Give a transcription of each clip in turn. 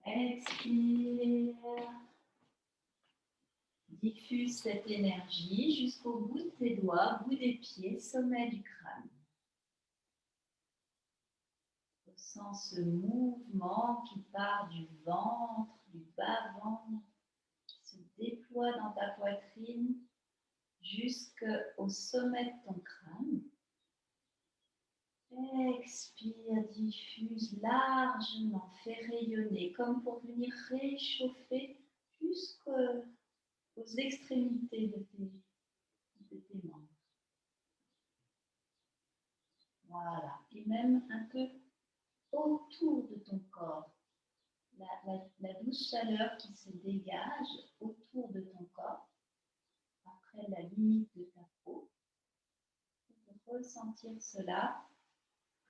Expire. Diffuse cette énergie jusqu'au bout de tes doigts, bout des pieds, sommet du crâne. Ressens ce mouvement qui part du ventre, du bas-ventre, qui se déploie dans ta poitrine jusqu'au sommet de ton crâne. Expire, diffuse largement, fais rayonner, comme pour venir réchauffer jusqu'aux extrémités de tes membres. Voilà, et même un peu autour de ton corps. La douce chaleur qui se dégage autour de ton corps, après la limite de ta peau. Tu peux ressentir cela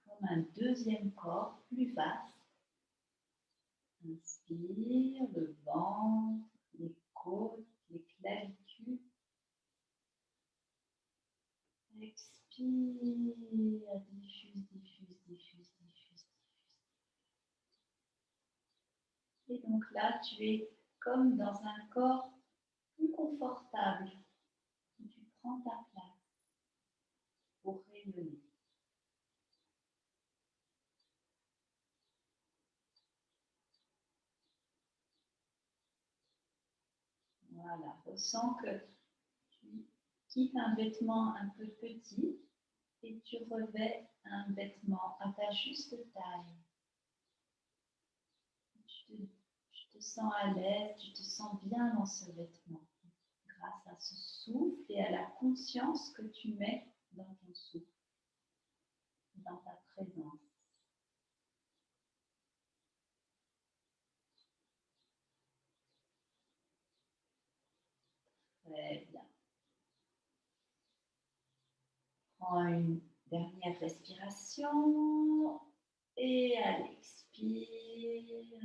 comme un deuxième corps plus vaste. Inspire, le ventre, les côtes, les clavicules. Expire, diffuse, diffuse, diffuse, diffuse. Et donc là, tu es comme dans un corps plus confortable, où tu prends ta place pour rayonner. Voilà, ressens que tu quittes un vêtement un peu petit et tu revêts un vêtement à ta juste taille. Tu te sens à l'aise, tu te sens bien dans ce vêtement, grâce à ce souffle et à la conscience que tu mets dans ton souffle, dans ta présence. Très bien. Prends une dernière respiration et à l'expire,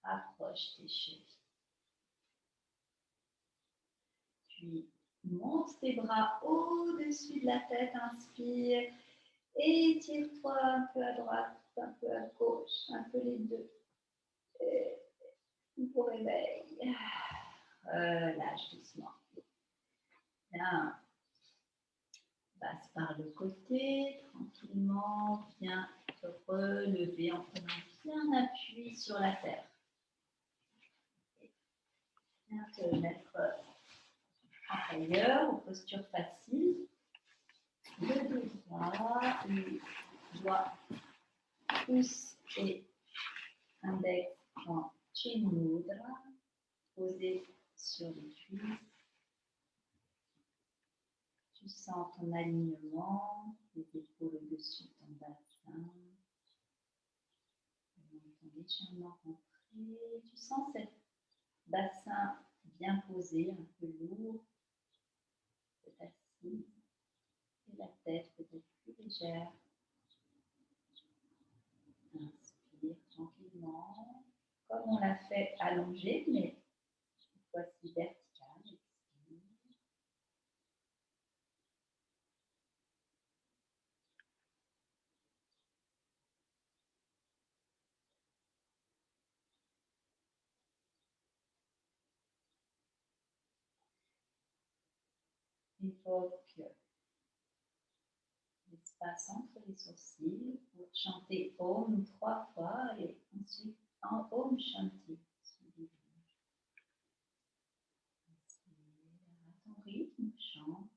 rapproche tes chevilles. Puis monte tes bras au-dessus de la tête, inspire, étire-toi un peu à droite, un peu à gauche, un peu les deux. Et pour réveil. Relâche doucement. Bien. Passe par le côté, tranquillement, viens te relever en prenant bien appui sur la terre. Viens te mettre en tailleur, en posture facile. Le dos droit, les doigts pouce et index en Chin Mudra, posé sur les cuisses. Tu sens ton alignement, les épaules au-dessus de ton bassin. Le menton légèrement rentré. Tu sens ce bassin bien posé, un peu lourd, peut-être assis, et la tête peut-être plus légère. Inspire tranquillement, comme on l'a fait allongé, mais cette fois-ci vertical. Expire. Évoque l'espace entre les sourcils pour chanter Om 3 fois et ensuite en Om Shanti. À ton rythme, chante.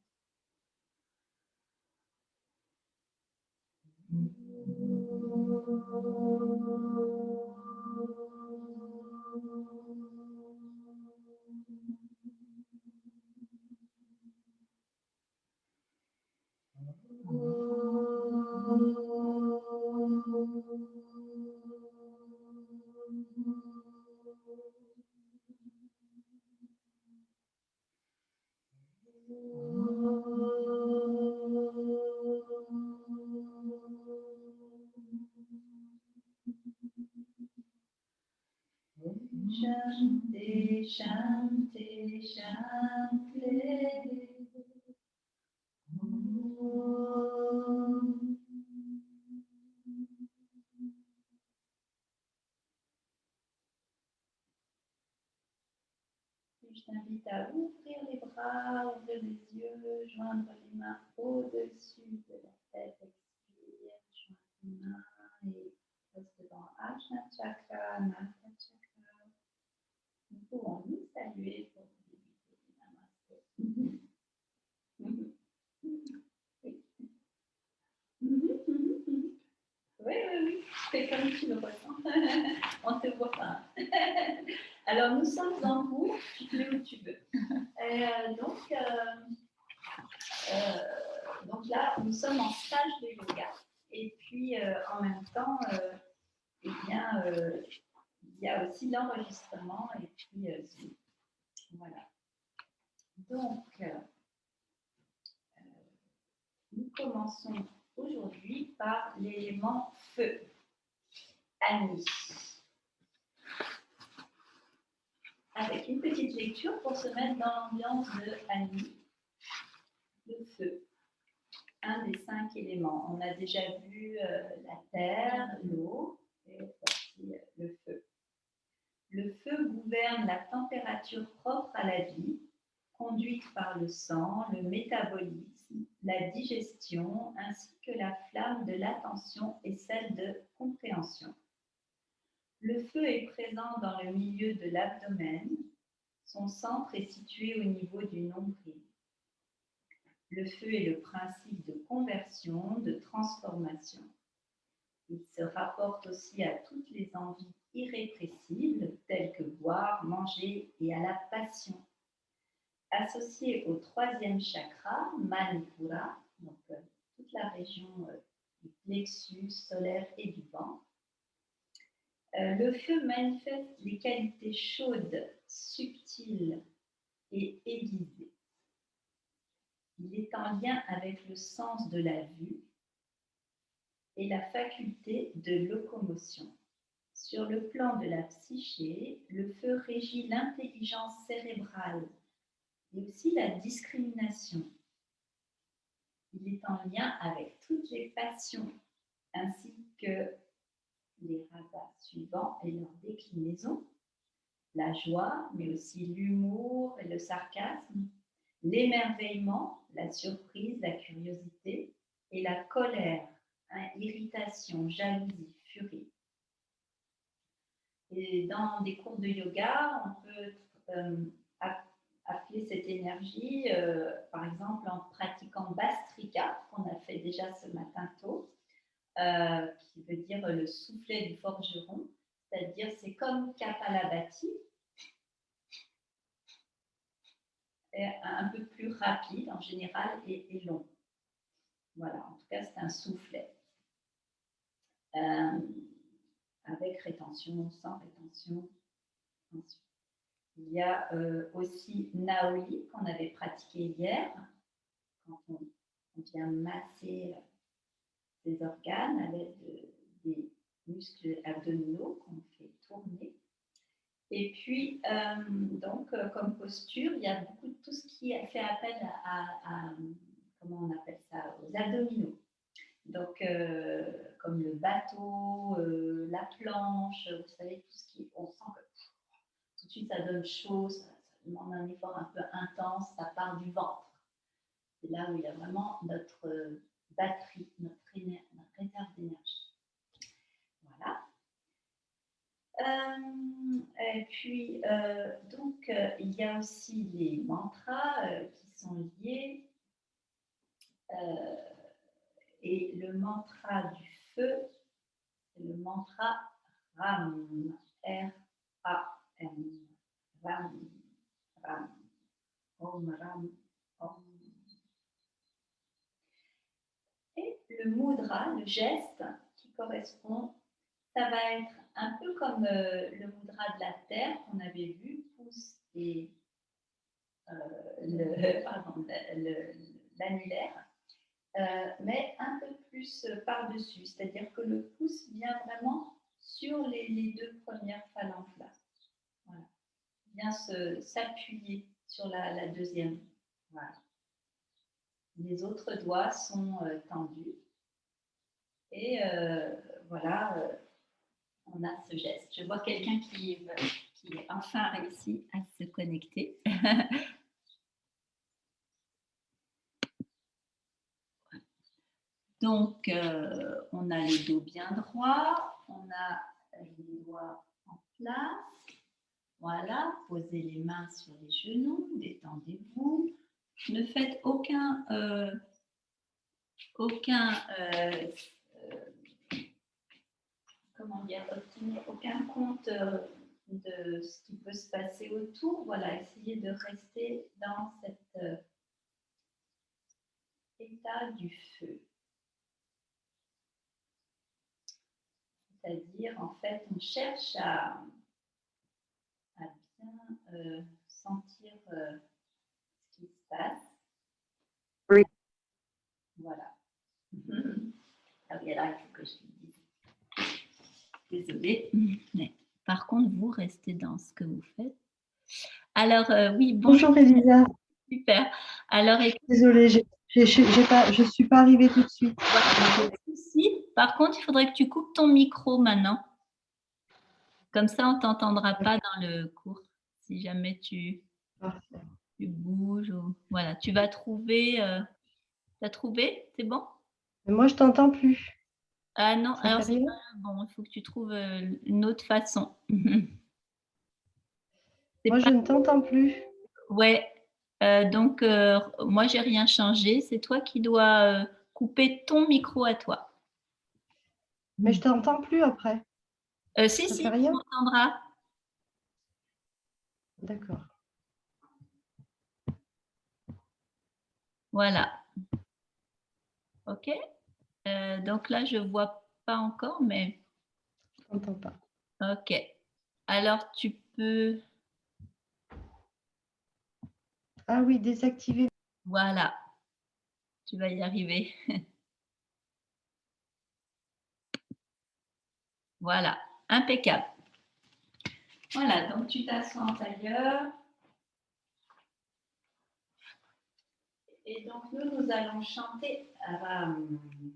Shanti, Shanti, Shanti. Om. t'invite à ouvrir les bras, ouvrir les yeux, joindre les mains au-dessus de la tête. Expire, joindre les mains et reste dans Ajna Chakra, Nasa Chakra. Nous pouvons nous saluer pour débuter. Namaste. Oui, fais comme tu le ressens. On ne te voit pas. Alors, nous sommes en cours, tu te mets où tu veux. Donc là, nous sommes en stage de yoga. Et puis, en même temps, eh bien, il y a aussi l'enregistrement et puis Zoom. Voilà. Donc, nous commençons aujourd'hui par l'élément feu, Agni. Avec une petite lecture pour se mettre dans l'ambiance de Agni, le feu, un des 5 éléments. On a déjà vu la terre, l'eau, et voici le feu. Le feu gouverne la température propre à la vie, conduite par le sang, le métabolisme, la digestion, ainsi que la flamme de l'attention et celle de compréhension. Le feu est présent dans le milieu de l'abdomen. Son centre est situé au niveau du nombril. Le feu est le principe de conversion, de transformation. Il se rapporte aussi à toutes les envies irrépressibles, telles que boire, manger, et à la passion. Associé au 3e chakra, Manipura, donc toute la région du plexus solaire et du ventre, le feu manifeste les qualités chaudes, subtiles et aiguisées. Il est en lien avec le sens de la vue et la faculté de locomotion. Sur le plan de la psyché, le feu régit l'intelligence cérébrale et aussi la discrimination. Il est en lien avec toutes les passions ainsi que les rasas suivants et leurs déclinaisons, la joie, mais aussi l'humour et le sarcasme, l'émerveillement, la surprise, la curiosité et la colère, irritation, jalousie, furie. Et dans des cours de yoga, on peut appeler cette énergie, par exemple en pratiquant Bastrika, qu'on a fait déjà ce matin tôt, qui veut dire le soufflet du forgeron, c'est-à-dire c'est comme Kapalabhati, un peu plus rapide en général et long. Voilà, en tout cas c'est un soufflet. Avec rétention, sans rétention. Ensuite, il y a aussi Naoli qu'on avait pratiqué hier, quand on vient masser ses organes avec des muscles abdominaux qu'on fait tourner. Et puis, comme posture, il y a beaucoup de tout ce qui fait appel à comment on appelle ça, aux abdominaux. Donc, comme le bateau, la planche, vous savez, tout ce qui, on sent que tout de suite ça donne chaud, ça demande un effort un peu intense, ça part du ventre. C'est là où il y a vraiment notre batterie, notre réserve d'énergie. Voilà. Et puis, il y a aussi les mantras qui sont liés. Et le mantra du feu, c'est le mantra Ram, R-A-M, Ram, Ram, Om, Ram, Om. Et le mudra, le geste qui correspond, ça va être un peu comme le mudra de la terre qu'on avait vu, pouce et l'annulaire. Mais un peu plus par-dessus, c'est-à-dire que le pouce vient vraiment sur les 2 premières phalanges là. Voilà. Vient s'appuyer sur la deuxième. Voilà. Les autres doigts sont tendus. Et voilà, on a ce geste. Je vois quelqu'un qui qui a enfin réussi à se connecter. Donc, on a les dos bien droits, on a les doigts en place. Voilà, posez les mains sur les genoux, détendez-vous. Ne faites aucun comment dire, aucun compte de ce qui peut se passer autour. Voilà, essayez de rester dans cet état du feu. C'est-à-dire, en fait, on cherche à bien sentir ce qui se passe. Oui. Voilà. Ah oui, alors il faut que je le dise. Désolée. Mais, par contre, vous restez dans ce que vous faites. Alors, oui, bonjour. Bonjour Elisa. Super. Alors, désolée, je ne suis pas arrivée tout de suite. Voilà, pas de souci. Par contre, il faudrait que tu coupes ton micro maintenant. Comme ça, on ne t'entendra pas dans le cours. Si jamais tu bouges. Ou... Voilà, tu vas trouver. Tu as trouvé? C'est bon? Mais moi, je ne t'entends plus. Ah non, Ça alors fait c'est rien? pas bon. Il faut que tu trouves une autre façon. Moi, je ne t'entends plus. Ouais. Donc, moi, j'ai rien changé. C'est toi qui dois couper ton micro à toi. Mais je ne t'entends plus après. Si, Ça si, fait tu rien? m'entendras. D'accord. Voilà. OK. Donc là, je ne vois pas encore, mais... Je ne t'entends pas. OK. Alors, tu peux... Ah oui, désactiver. Voilà. Tu vas y arriver. Voilà. Impeccable. Voilà. Donc, tu t'assois en tailleur. Et donc, nous allons chanter. Inspire.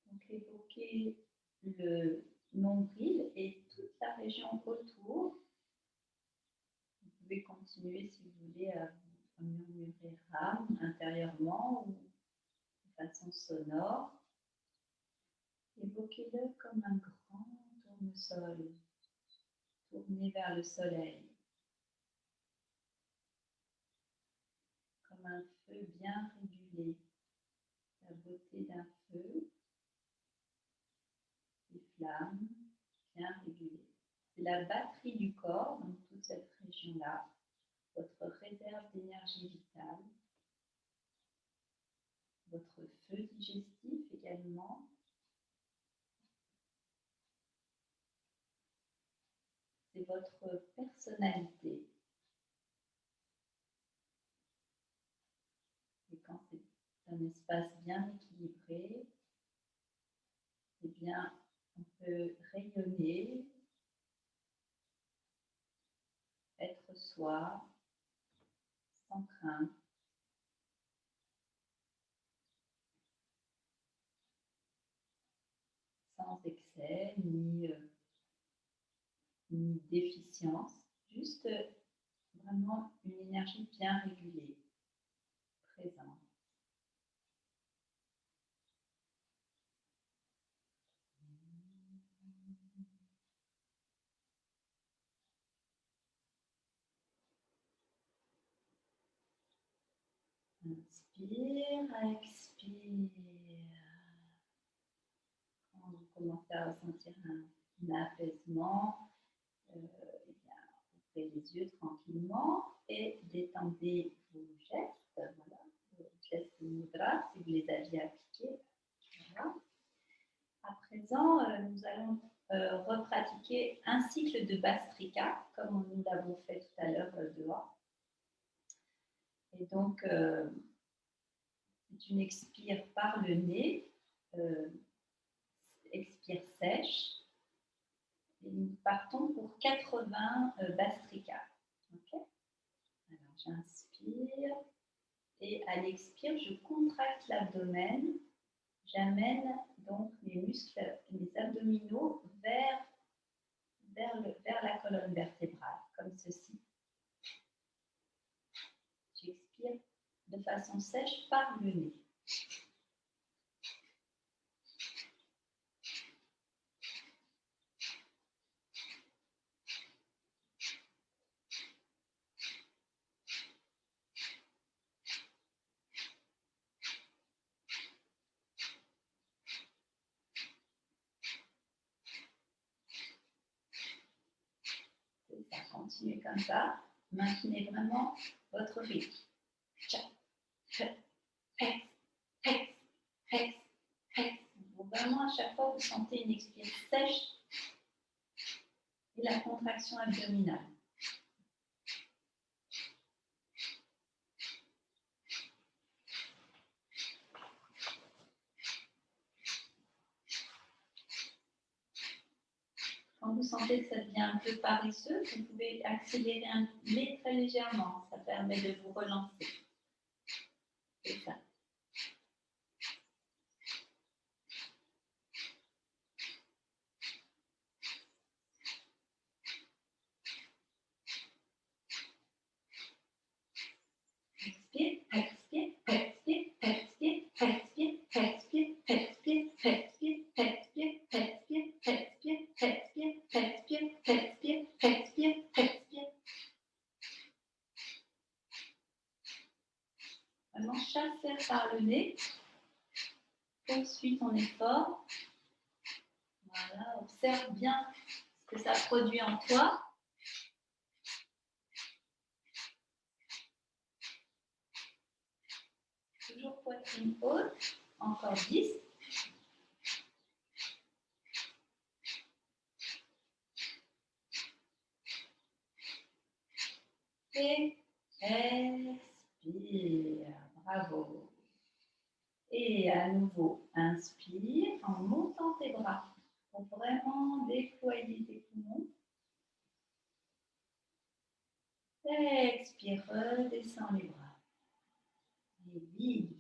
Donc, évoquez le nombril et toute la région autour. Vous pouvez continuer, si vous voulez, à murmurer Ram intérieurement ou de façon sonore. Évoquez-le comme un grand tournesol tourné vers le soleil, comme un feu bien régulé. La beauté d'un feu, des flammes bien régulées. C'est la batterie du corps, donc toute cette région-là, votre réserve d'énergie vitale, votre feu digestif également. C'est votre personnalité. Et quand c'est un espace bien équilibré, eh bien, on peut rayonner, être soi, sans crainte. Sans excès ni déficience, juste vraiment une énergie bien régulée, présente. Inspire, expire. Quand vous commencez à ressentir un apaisement, eh bien, ouvrez les yeux tranquillement et détendez vos gestes. Voilà, vos gestes mudra, si vous les aviez appliqués. Voilà. À présent, nous allons repratiquer un cycle de Bhastrika, comme nous l'avons fait tout à l'heure dehors. Et donc, tu expires par le nez, expire sèche. Et nous partons pour 80 Bhastrika. Okay. Alors, j'inspire et à l'expire, je contracte l'abdomen. J'amène donc les muscles, les abdominaux vers la colonne vertébrale, comme ceci. J'expire de façon sèche par le nez. Ça continue comme ça. Maintenez vraiment votre rythme. Vraiment, à chaque fois, vous sentez une expire sèche et la contraction abdominale. Quand vous sentez que ça devient un peu paresseux, vous pouvez accélérer très légèrement. Ça permet de vous relancer. C'est ça. Expire, expire, expire, expire, expire, expire, expire, expire, expire, expire, expire, expire, expire, expire, expire, expire. Vraiment chasser par le nez. Poursuis ton effort. Voilà, observe bien ce que ça produit en toi. Toujours poitrine haute. Encore 10. Et expire. Bravo. Et à nouveau, inspire en montant tes bras pour vraiment déployer tes poumons. Expire, redescends les bras. Et vide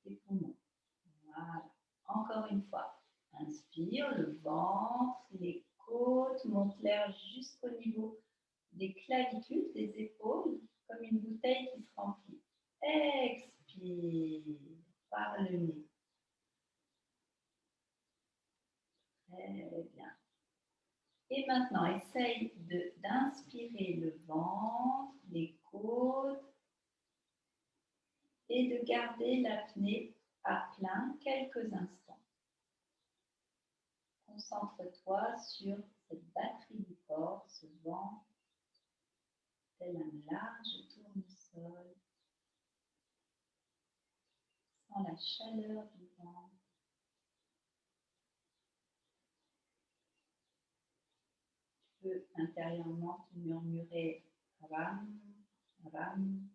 tes poumons. Voilà. Encore une fois. Inspire, le ventre, les côtes, monte l'air jusqu'au niveau des clavicules, des épaules, comme une bouteille qui se remplit. Expire par le nez. Très bien. Et maintenant, essaye d'inspirer le ventre, les côtes et de garder l'apnée à plein quelques instants. Concentre-toi sur cette batterie du corps, ce ventre, tel un large tournesol. Sens la chaleur du ventre. Tu peux intérieurement te murmurer Ram, Ram.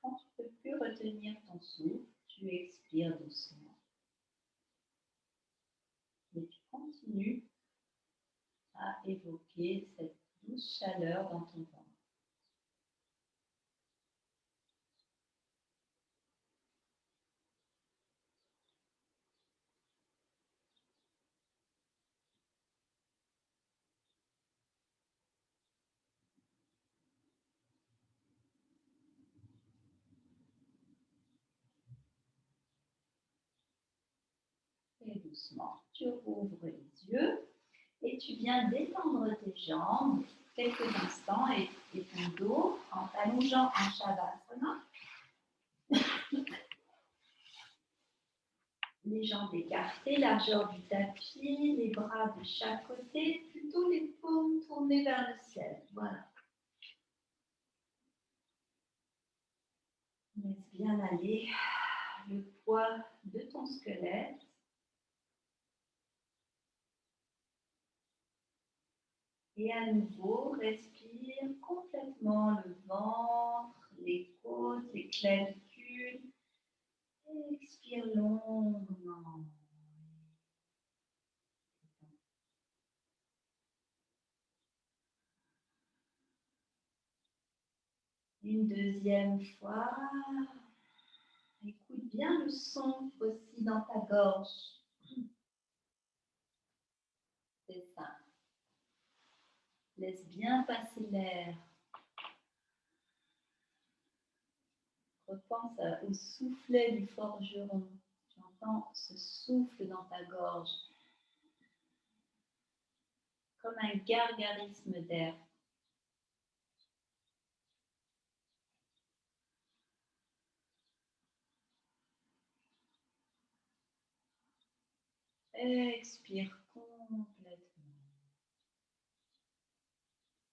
Quand tu ne peux plus retenir ton souffle, tu expires doucement. Et tu continues à évoquer cette douce chaleur dans ton ventre. Et doucement, tu rouvres les yeux et tu viens détendre tes jambes quelques instants et ton dos en t'allongeant en Shavasana. Les jambes écartées, largeur du tapis, les bras de chaque côté, plutôt les paumes tournées vers le ciel. Voilà. Laisse bien aller le poids de ton squelette. Et à nouveau, respire complètement le ventre, les côtes, les clavicules. Expire longuement. Une deuxième fois. Écoute bien le son aussi dans ta gorge. C'est ça. Laisse bien passer l'air. Repense au soufflet du forgeron. Tu entends ce souffle dans ta gorge. Comme un gargarisme d'air. Expire complètement.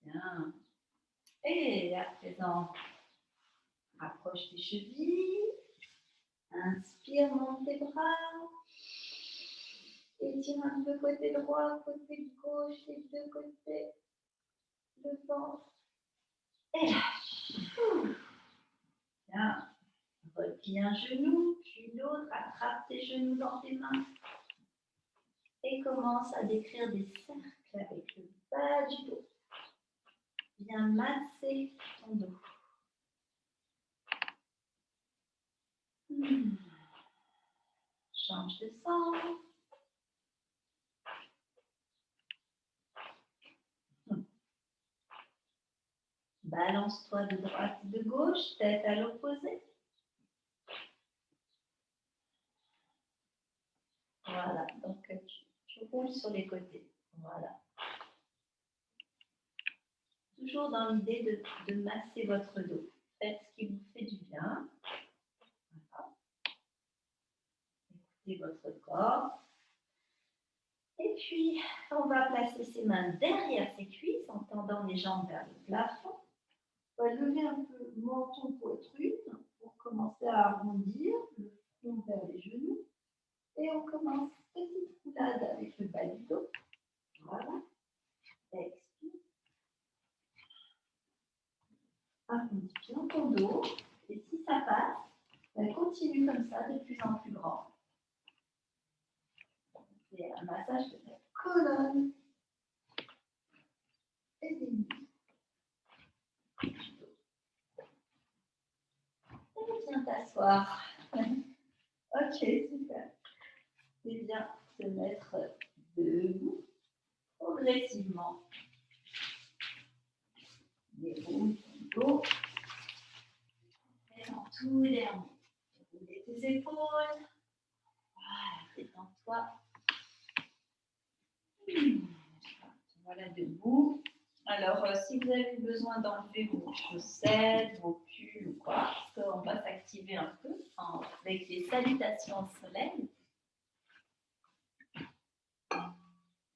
Bien. Et à présent, approche tes chevilles. Inspire, monte tes bras. Étire un peu côté droit, côté gauche, les deux côtés. Le ventre. Et lâche. Bien. Replie un genou, puis l'autre. Attrape tes genoux dans tes mains. Et commence à décrire des cercles avec le bas du dos. Viens masser ton dos. Change de sens. Balance-toi de droite et de gauche, tête à l'opposé. Voilà, donc tu roules sur les côtés. Voilà. Toujours dans l'idée de masser votre dos. Faites ce qui vous fait du bien. Voilà. Écoutez votre corps. Et puis, on va placer ses mains derrière ses cuisses en tendant les jambes vers le plafond. On va lever un peu menton poitrine pour commencer à arrondir le front vers les genoux. Et on commence petite roulade avec le bas du dos. Voilà. Expire. Arrondis bien ton dos. Et si ça passe, continue comme ça de plus en plus grand. C'est un massage de ta colonne et des muscles. Et viens t'asseoir. Ok, super. C'est bien se mettre debout progressivement. Déroule ton dos. Et en tout dernier. Déroule tes épaules. Voilà, détends-toi. Voilà, debout. Alors, si vous avez besoin d'enlever vos chaussettes, vos pulls ou quoi, parce qu'on va s'activer un peu avec les salutations au soleil.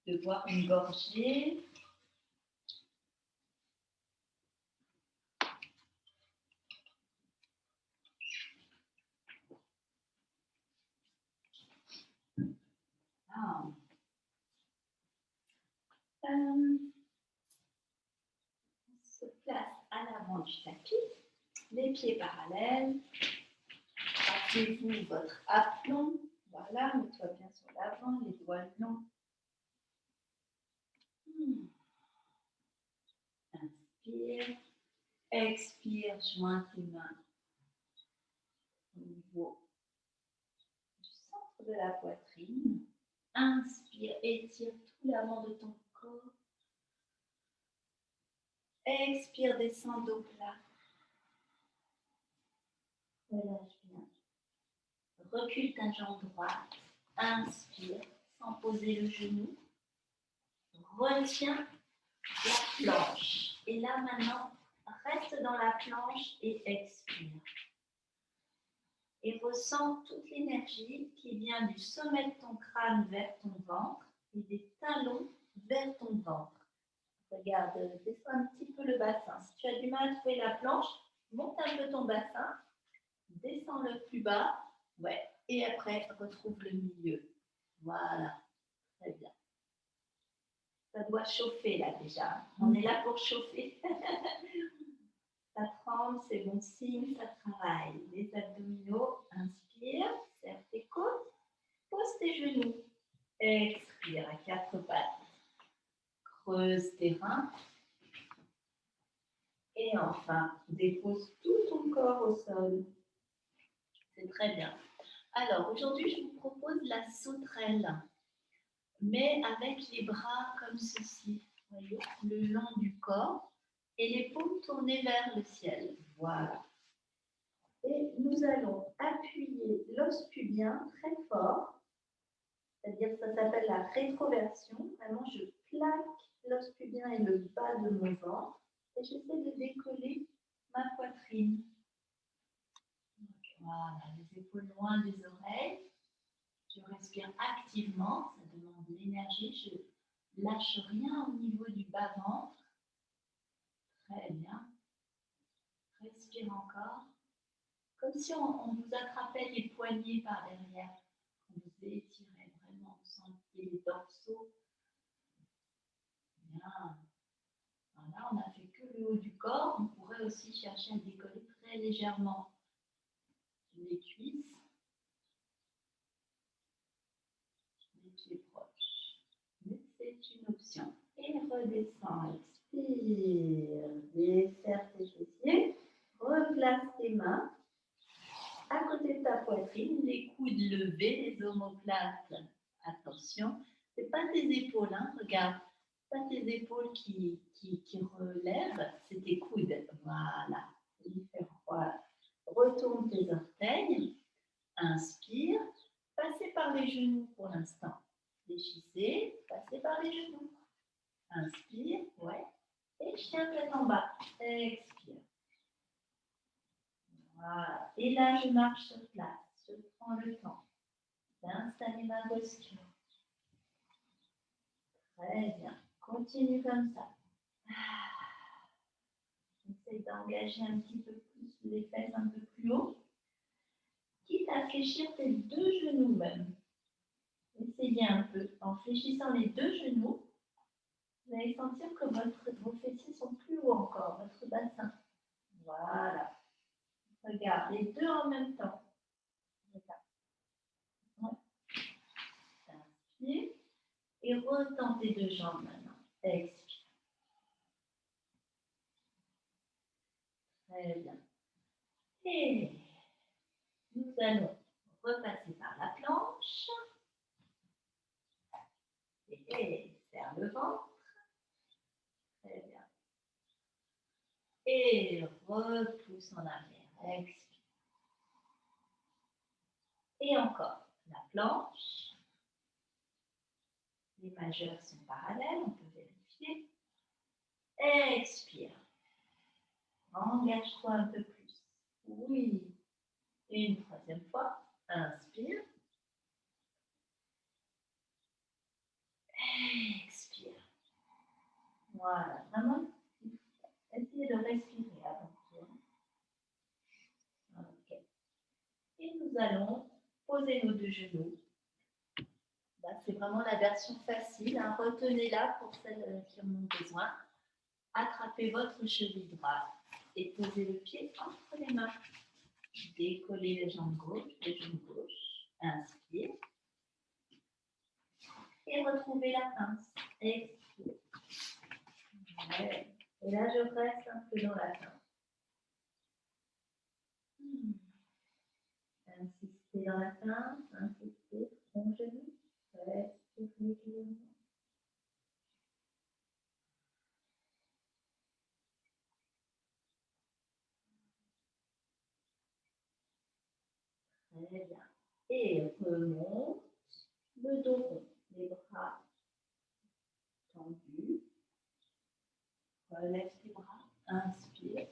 De boire une gorgée. Ah. On se place à l'avant du tapis, les pieds parallèles. Passez-vous votre aplomb. Voilà, mets-toi bien sur l'avant, les doigts longs. Inspire. Expire, joins tes mains au niveau du centre de la poitrine. Inspire, étire tout l'avant de ton corps. Expire, descends dos plat. Relâche bien. Recule ta jambe droite. Inspire, sans poser le genou. Retiens la planche. Et là maintenant, reste dans la planche et expire. Et ressens toute l'énergie qui vient du sommet de ton crâne vers ton ventre et des talons vers ton ventre. Regarde, descends un petit peu le bassin. Si tu as du mal à trouver la planche, monte un peu ton bassin, descends le plus bas, ouais, et après retrouve le milieu. Voilà, très bien. Ça doit chauffer là déjà. On est là pour chauffer. Ça tremble, c'est bon signe, ça travaille. Les abdominaux, inspire, serre tes côtes, pose tes genoux. Expire à quatre pattes. Creuse tes reins. Et enfin, dépose tout ton corps au sol. C'est très bien. Alors, aujourd'hui, je vous propose la sauterelle, mais avec les bras comme ceci, voyez, le long du corps et les paumes tournées vers le ciel. Voilà. Et nous allons appuyer l'os pubien très fort, c'est-à-dire ça s'appelle la rétroversion. Vraiment, je plaque l'os pubien et le bas de mon ventre et j'essaie de décoller ma poitrine. Voilà, les épaules loin des oreilles. Je respire activement, ça demande de l'énergie. Je lâche rien au niveau du bas-ventre. Très bien. Respire encore. Comme si on vous attrapait les poignets par derrière. On vous étirait vraiment, vous sentiez les dorsaux. Bien. Voilà, on n'a fait que le haut du corps. On pourrait aussi chercher à décoller très légèrement les cuisses. Les pieds proches. Mais c'est une option. Et redescends, expire. Desserre tes fessiers. Replace tes mains à côté de ta poitrine, les coudes levés, les omoplates. Attention, c'est pas tes épaules, hein, regarde. Pas tes épaules qui relèvent, c'est tes coudes. Voilà, c'est différent. Voilà. Retourne tes orteils. Inspire. Passez par les genoux pour l'instant. Fléchissez, passez par les genoux. Inspire, ouais. Et chien tête en bas. Expire. Voilà. Et là, je marche sur place. Je prends le temps d'installer ma posture. Très bien. Continue comme ça. J'essaie d'engager un petit peu plus les fesses un peu plus haut. Quitte à fléchir tes deux genoux même. Essayez un peu. En fléchissant les deux genoux, vous allez sentir que vos fessiers sont plus hauts encore, votre bassin. Voilà. Regarde, les deux en même temps. Ouais. Inspire. Et retends tes deux jambes maintenant. Expire. Très bien. Et nous allons repasser par la planche. Et serre le ventre. Très bien. Et repousse en arrière. Expire. Et encore. La planche. Les majeurs sont parallèles, on peut vérifier. Expire. Engage-toi un peu plus. Oui. Et une troisième fois. Inspire. Expire. Voilà. Vraiment, essayez de respirer avant tout. Ok. Et nous allons poser nos deux genoux. Là, c'est vraiment la version facile. Hein. Retenez-la pour celles qui en ont besoin. Attrapez votre cheville droite et posez le pied entre les mains. Décollez les jambes gauche, les genoux gauche. Inspire. Et retrouvez la pince. Expire. Ouais. Et là, je reste un peu dans la pince. Insistez dans la pince. Insistez. Mon genou. Respire régulièrement. Très bien. Et remonte. Le dos rond. Les bras tendus. Relève tes bras. Inspire.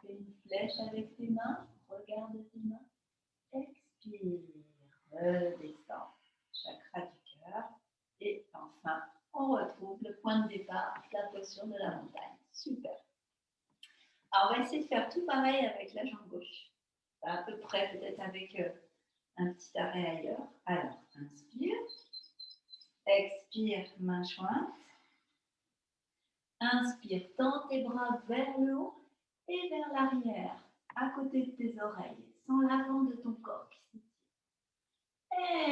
Fais une flèche avec tes mains. Regarde tes mains. Expire. Redescends. Chakra du cœur. Et enfin, on retrouve le point de départ, la posture de la montagne. Super. Alors, on va essayer de faire tout pareil avec la jambe gauche. À peu près, peut-être avec un petit arrêt ailleurs. Alors, inspire. Expire, main jointe. Inspire, tends tes bras vers le haut et vers l'arrière, à côté de tes oreilles, sans l'avant de ton corps qui s'étire.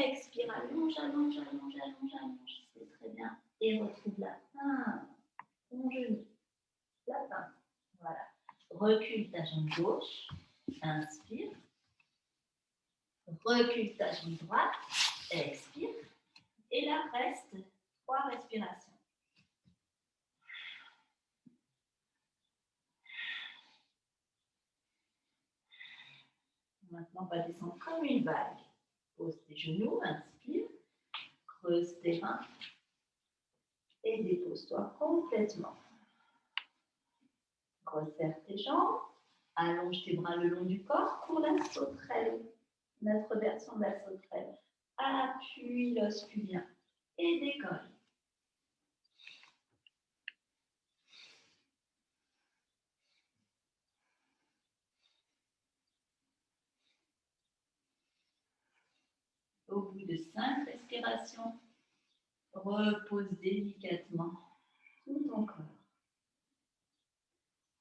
Expire, allonge, allonge, allonge, allonge, allonge. C'est très bien. Et retrouve la fin. Ton genou. La fin. Voilà. Recule ta jambe gauche. Inspire. Recule ta jambe droite. Expire. Et là, reste 3 respirations. Maintenant, on va descendre comme une vague. Pose tes genoux, inspire. Creuse tes reins. Et dépose-toi complètement. Resserre tes jambes. Allonge tes bras le long du corps pour la sauterelle. Notre version de la sauterelle. Appuie l'os pubien et décolle. Au bout de 5 respirations, repose délicatement tout ton corps.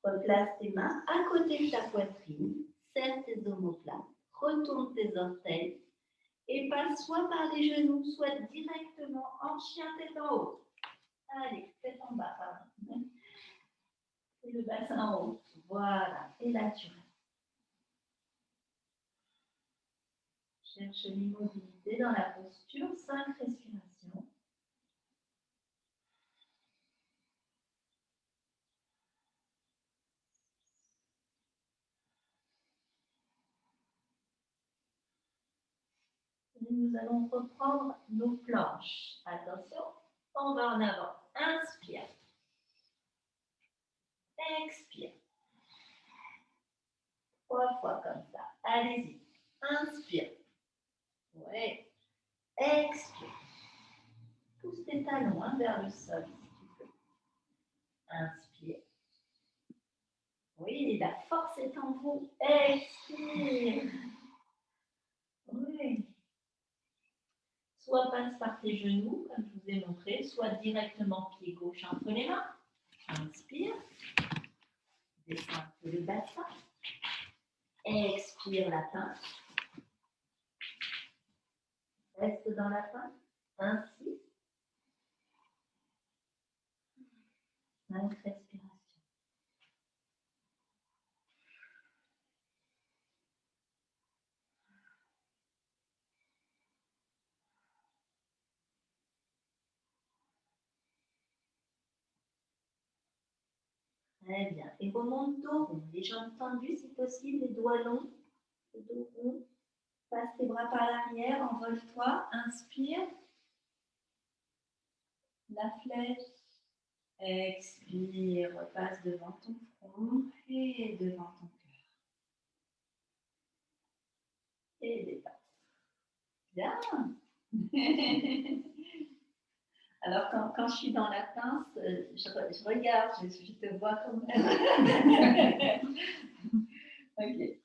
Replace tes mains à côté de ta poitrine, serre tes omoplates, retourne tes orteils et passe soit par les genoux, soit directement en chien tête en haut. Allez, tête en bas, pardon. Et le bassin en haut. Voilà, et là tu restes. Cherche l'immobilité dans la posture, 5 respirations. Et nous allons reprendre nos planches. Attention, on va en avant. Inspire. Expire. 3 fois comme ça. Allez-y. Inspire. Ouais. Expire. Pousse tes talons vers le sol si tu peux. Inspire. Oui, la force est en vous. Expire. Oui. Soit passe par tes genoux, comme je vous ai montré, soit directement pied gauche entre les mains. Inspire. Descends un peu le bassin. Expire la pince. Reste dans la pince. Ainsi. 5 respirations. Très bien. Et remonte dos rond. Les jambes tendues si possible, les doigts longs. Le dos rond. Passe tes bras par l'arrière, envole-toi. Inspire. La flèche. Expire. Repasse devant ton front et devant ton cœur. Et dépasse. Bien. Alors, quand je suis dans la pince, je regarde, je te vois quand même. Ok.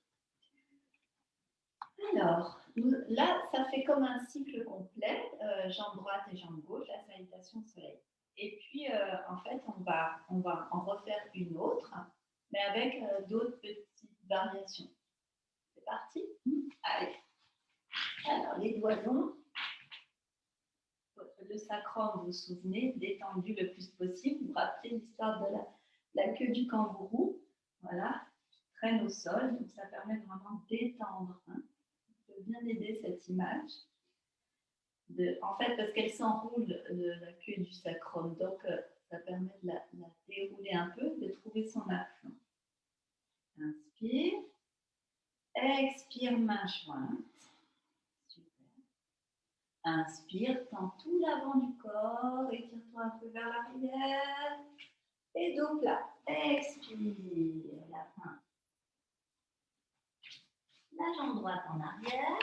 Alors, là, ça fait comme un cycle complet, jambe droite et jambe gauche, la salutation au soleil. Et puis, en fait, on va en refaire une autre, mais avec d'autres petites variations. C'est parti? Allez. Alors, les doigts longs. Le sacrum, vous vous souvenez, détendu le plus possible. Vous vous rappelez l'histoire de la queue du kangourou. Voilà, qui traîne au sol. Donc, ça permet vraiment de détendre. Hein. Ça peut bien aider cette image. En fait, parce qu'elle s'enroule la queue du sacrum. Donc, ça permet de la dérouler un peu, de trouver son aplomb. Inspire. Expire, main jointe. Inspire, tends tout l'avant du corps, étire-toi un peu vers l'arrière. Et dos plat. Expire, la fin. la jambe droite en arrière.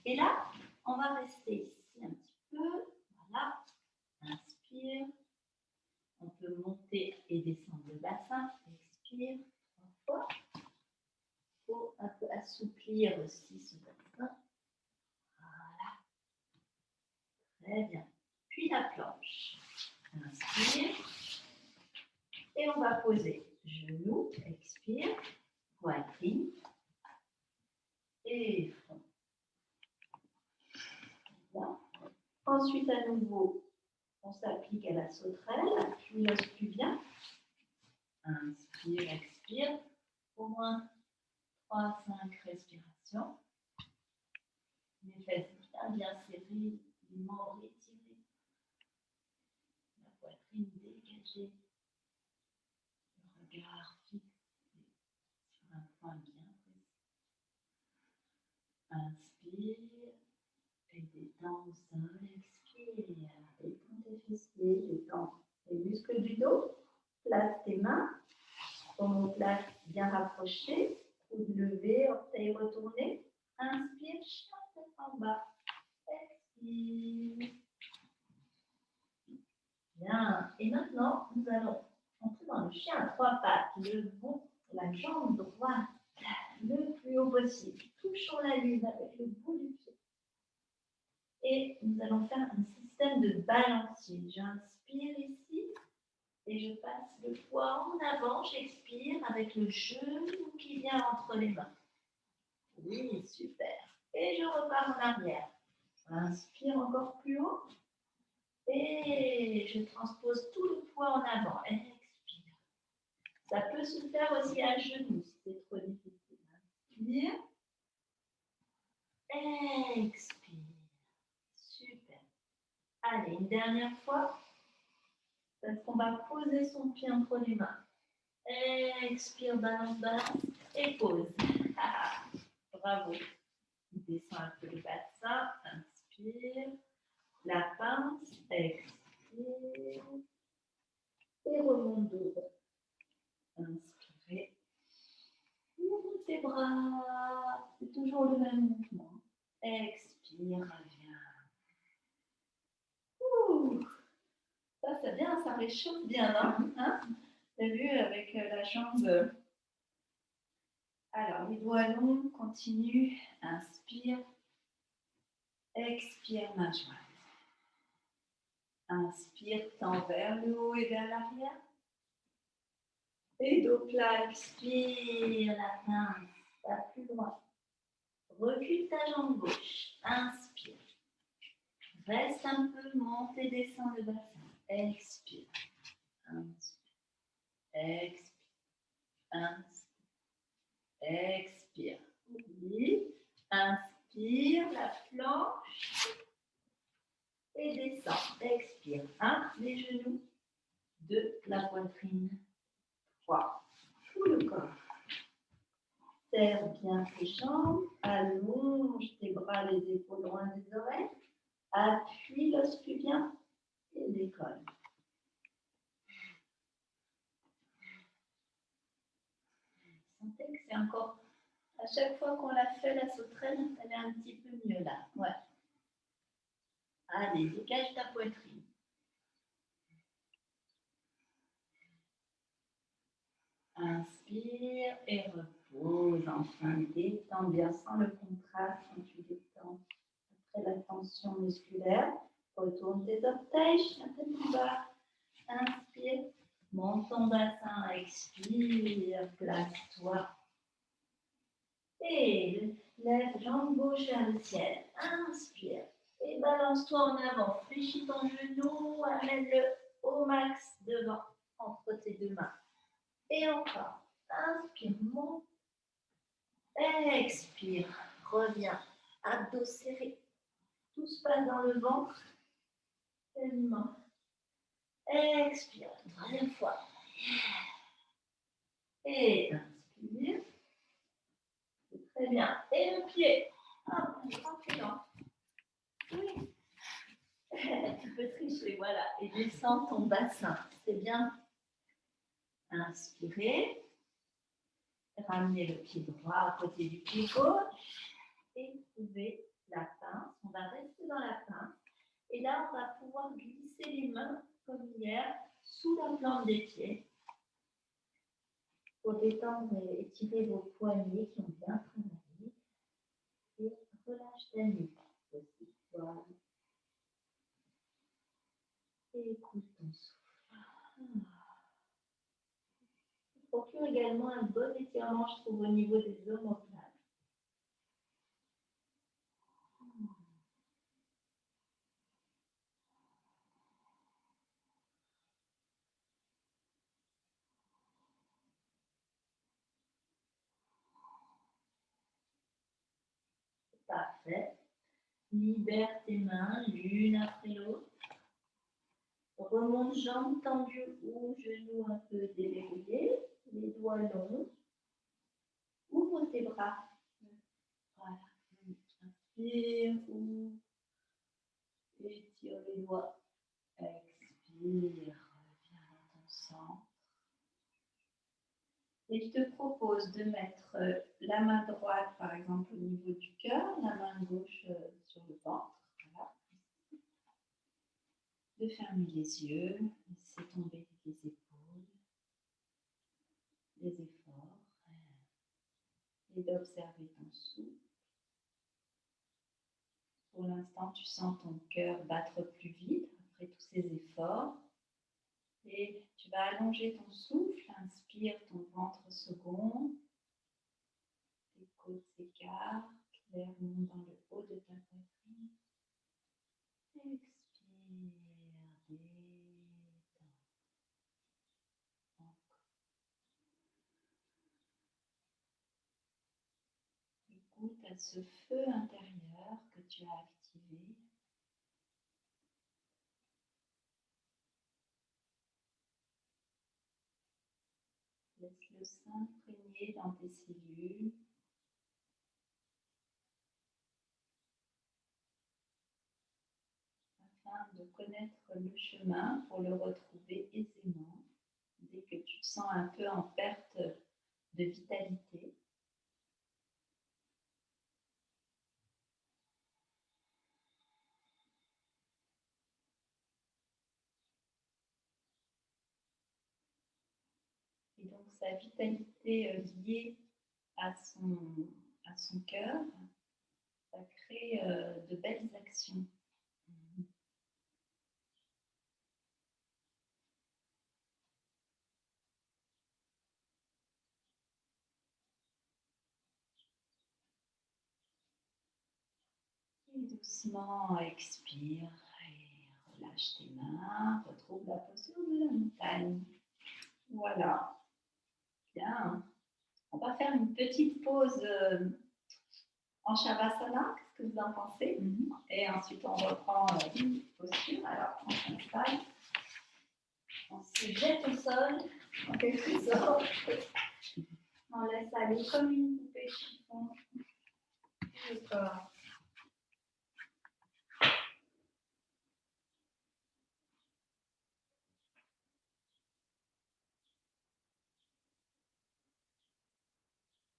Et là, on va rester ici un petit peu. Voilà. Inspire. On peut monter et descendre le bassin. Expire 3 fois. Il faut un peu assouplir aussi ce bassin. Voilà. Très bien. Puis la planche. Inspire. Et on va poser genoux. Expire. Poitrine. Et front. Bien. Ensuite, à nouveau, on s'applique à la sauterelle. Appuie l'os pubien. Inspire, expire. Au moins 3-5 respirations. Les fesses bien serrées, les membres étirés. La poitrine dégagée. Le regard fixé sur un point bien précis. Inspire et détends au sol. Expire. Détends tes fessiers, détends les muscles du dos. Place tes mains. Omoplate bien rapprochée. Coude levé, orteil retourné. Inspire, chien tête en bas. Expire. Bien. Et maintenant, nous allons entrer dans le chien à 3 pattes. Levons la jambe droite le plus haut possible. Touchons la lune avec le bout du pied. Et nous allons faire un système de balancier. J'inspire ici et je passe le poids en avant. J'expire avec le genou qui vient entre les mains. Oui, super. Et je repars en arrière. Inspire encore plus haut. Et je transpose tout le poids en avant. Expire. Ça peut se faire aussi à genoux si c'est trop difficile. Inspire. Expire. Super. Allez, une dernière fois. Parce qu'on va poser son pied entre les mains. Expire, balance, balance. Et pose. Bravo. Descends un peu le bassin. Inspire. La pince. Expire. Et remonte dos. Inspirez. Ouvre tes bras. C'est toujours le même mouvement. Expire, reviens. Ça, c'est bien, ça réchauffe bien, hein? Vous avez vu avec la jambe. Alors, les doigts longs, continue. Inspire. Expire, main jointe. Inspire, tends vers le haut et vers l'arrière. Et dos plat, expire, la pince, pas plus loin. Recule ta jambe gauche. Inspire. Reste un peu, monte et descend le bassin. Expire. Inspire. Expire. Inspire. Expire. Oui. Inspire, la planche. Et descend. Expire. 1, les genoux. 2, la poitrine. 3, tout le corps. Serre bien tes jambes. Allonge tes bras, les épaules loin des oreilles. Appuie l'os pubien et décolle. Vous sentez que c'est encore, à chaque fois qu'on l'a fait, la sauterelle, elle est un petit peu mieux là. Ouais. Allez, dégage ta poitrine. Inspire et repose. Enfin, détends bien sans le contraste quand tu détends. Après la tension musculaire, retourne tes orteils, chien tête en bas. Inspire, monte ton bassin, expire, place-toi. Et lève jambe gauche vers le ciel. Inspire. Et balance-toi en avant. Fléchis ton genou, amène-le au max devant, entre tes deux mains. Et encore. Inspire, monte. Expire, reviens. Abdos serrés. Tout se passe dans le ventre. Tellement. Expire, troisième fois. Et inspire. C'est très bien. Et le pied. Tranquillement. Oui. Tu peux tricher, voilà. Et descends ton bassin. C'est bien. Inspirez. ramener le pied droit à côté du pied gauche et trouver la pince. On va rester dans la pince. Et là, on va pouvoir glisser les mains, comme hier, sous la plante des pieds pour détendre et étirer vos poignets qui ont bien travaillé. Et relâche ta nuque aussi. Voilà. Et écoute ton souffle. Procure également un bon étirement, je trouve, au niveau des omoplates. Parfait. Libère tes mains l'une après l'autre. Remonte jambes tendues ou genoux un peu déverrouillés. Les doigts longs. Ouvre tes bras. Voilà. Inspire, ouvre. Étire les doigts. Expire. Reviens dans ton centre. Et je te propose de mettre la main droite, par exemple, au niveau du cœur, la main gauche sur le ventre. Voilà. De fermer les yeux, laisser tomber les épaules, les efforts, et d'observer ton souffle. Pour l'instant, tu sens ton cœur battre plus vite après tous ces efforts. Et tu vas allonger ton souffle, inspire ton ventre second, tes côtes s'écartent, l'air monte dans le haut de ta poitrine. Expire, détends. Encore. Écoute à ce feu intérieur que tu as activé. Laisse-le s'imprégner dans tes cellules. Afin de connaître le chemin pour le retrouver aisément dès que tu te sens un peu en perte de vitalité. Et donc sa vitalité liée à son cœur, ça crée de belles actions. Et doucement expire et relâche tes mains, retrouve la posture de la montagne. Voilà. Bien. On va faire une petite pause en Shavasana. Qu'est-ce que vous en pensez? Et ensuite, on reprend une posture. Alors, on s'installe. On se jette au sol, en quelque sorte. On laisse aller comme une poupée chiffon. Le corps.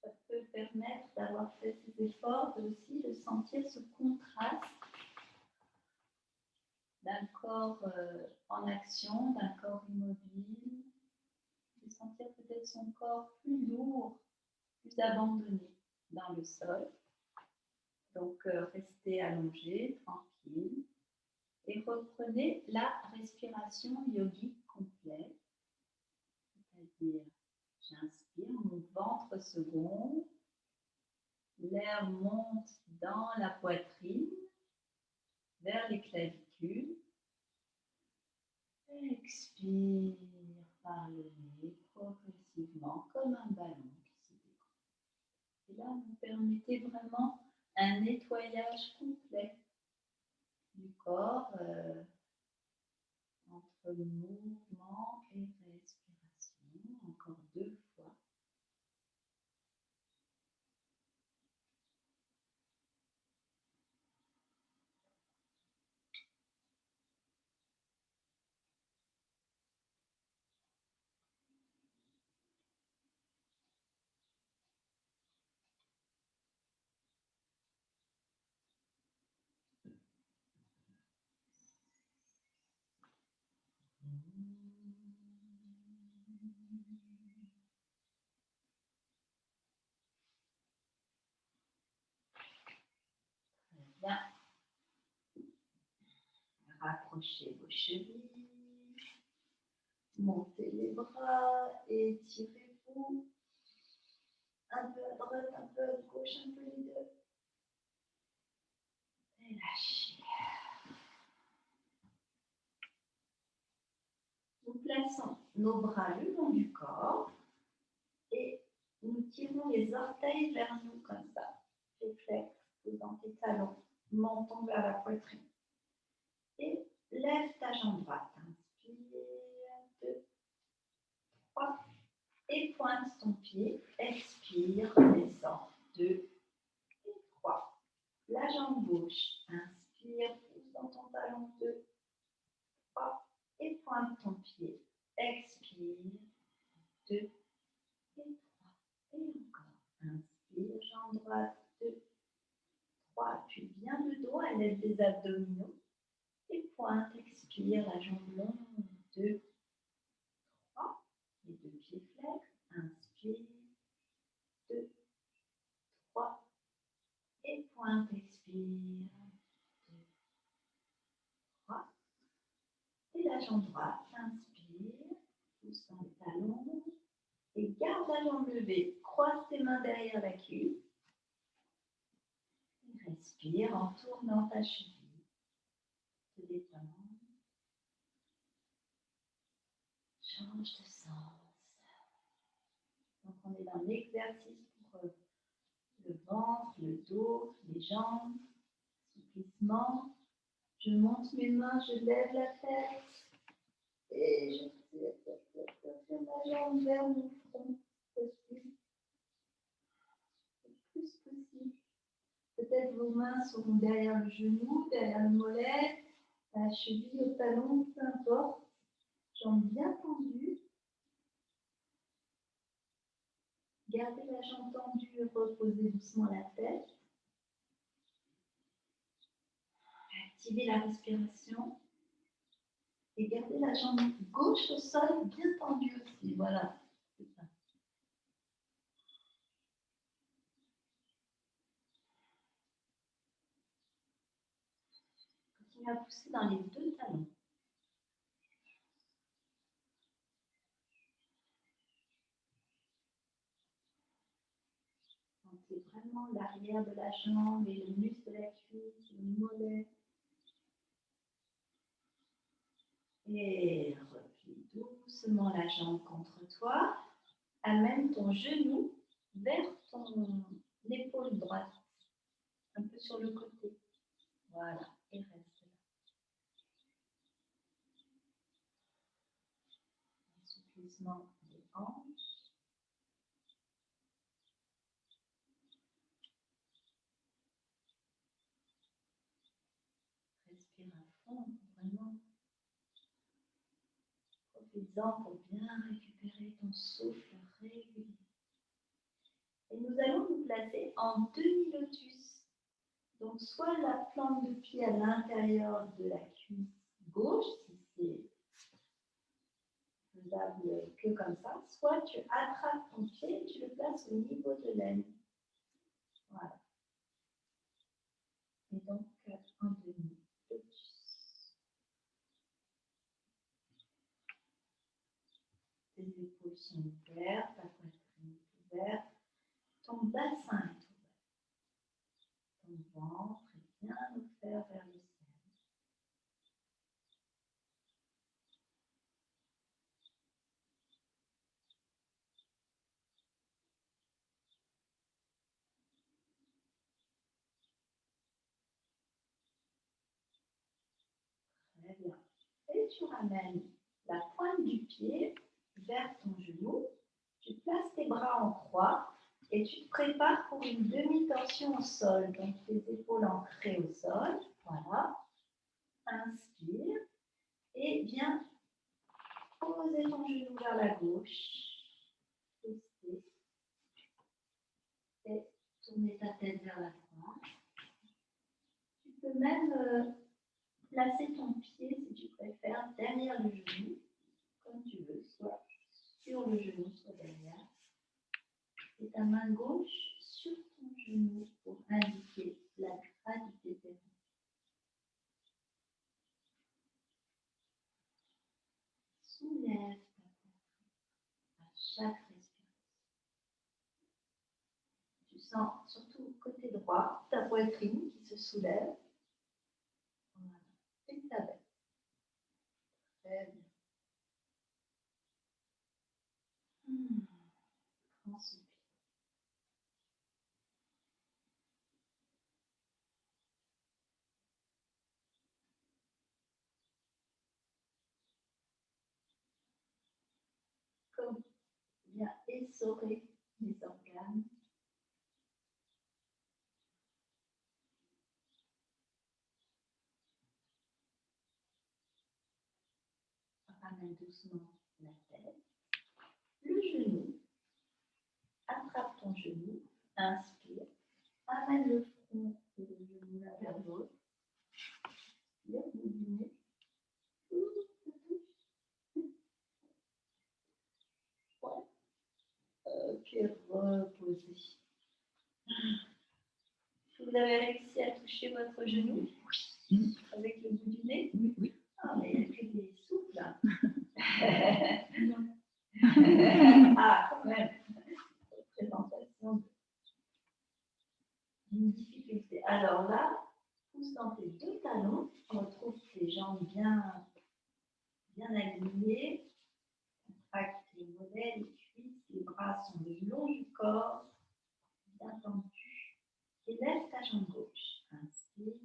Ça peut permettre d'avoir fait ces efforts, mais aussi de sentir ce contraste d'un corps en action, d'un corps immobile, de sentir peut-être son corps plus lourd, plus abandonné dans le sol. Donc, restez allongé, tranquille, et reprenez la respiration yogique complète, c'est-à-dire j'inspire, mon ventre se gonfle, l'air monte dans la poitrine, vers les clavicules, expire par le nez progressivement comme un ballon qui se dégonfle. Et là, vous permettez vraiment un nettoyage complet du corps entre mouvement et respiration. Encore 2 fois. Bien. Rapprochez vos chevilles. Montez les bras, étirez-vous. Un peu à droite, un peu à gauche, un peu les deux. Et lâchez. Nous plaçons nos bras le long du corps et nous tirons les orteils vers nous comme ça. Réflexe dans tes talons, menton vers la poitrine. Et lève ta jambe droite. Inspire, 2, 3. Et pointe ton pied. Expire, descend. 2 et 3. La jambe gauche. Inspire, pousse dans ton talon. 2, 3. Et pointe ton pied. Expire. 2 et 3. Et encore. Inspire, jambe droite. 2, 3. Puis bien le dos à l'aide des abdominaux. Et pointe, expire, la jambe longue. 2, 3. Les deux pieds flex. Inspire. 2, 3. Et pointe, expire. 2, 3. Et la jambe droite, inspire. Pousse dans les talons. Et garde la jambe levée. Croise tes mains derrière la cuisse. Et respire en tournant ta cheville. Te détends. Change de sens. Donc on est dans l'exercice pour le ventre, le dos, les jambes, souplissement. Je monte mes mains, je lève la tête et je tire ma jambe vers mon front. Le plus possible. Peut-être vos mains seront derrière le genou, derrière le mollet, la cheville au talon, peu importe. Jambes bien tendues. Gardez la jambe tendue et reposez doucement la tête. Activez la respiration. Et gardez la jambe gauche au sol bien tendue aussi. Voilà. C'est ça. Continuez à pousser dans les deux talons. Sentez vraiment l'arrière de la jambe et le muscle de la cuisse, le mollet. Et replie doucement la jambe contre toi. Amène ton genou vers ton épaule droite, un peu sur le côté. Voilà, et reste là. Assouplissement des hanches. Respire à fond, vraiment. Profites-en pour bien récupérer ton souffle régulier. Et nous allons nous placer en demi-lotus. Donc, soit la plante de pied à l'intérieur de la cuisse gauche, si c'est faisable que comme ça, soit tu attrapes ton pied et tu le places au niveau de l'aine. Voilà. Et donc, en demi-lotus. Tes épaules sont ouvertes, ta poitrine est ouverte, ton bassin est ouvert. Ton ventre est bien ouvert vers le ciel. Très bien. Et tu ramènes la pointe du pied vers ton genou. Tu places tes bras en croix et tu te prépares pour une demi-torsion au sol. Donc, tes épaules ancrées au sol. Voilà. Inspire. Et viens poser ton genou vers la gauche. Pousser. Et tourner ta tête vers la droite. Tu peux même placer ton pied, si tu préfères, derrière le genou. comme tu veux, soit sur le genou, soit derrière. Et ta main gauche sur ton genou pour indiquer la gravité des mains. Soulève ta poitrine à chaque respiration. Tu sens surtout côté droit ta poitrine qui se soulève. Voilà. Et ta bête. Très bien. Grand soupir. Comme bien essorer les organes. Ramène doucement la tête. Le genou. Attrape ton genou. Inspire. Amène le front et le genou l'un vers l'autre. Le bout du nez. Ouais. Ok, reposez. Vous avez réussi à toucher votre genou avec le bout du nez? Oui. Ah, mais il y a que des souffles. Ah, quand même. Présentation d'une difficulté. Alors là, pousse dans tes deux talons. On retrouve tes jambes bien alignées. Contracte les mollets, les cuisses, les bras sont le long du corps, bien tendus. Et lève ta jambe gauche. Inspire.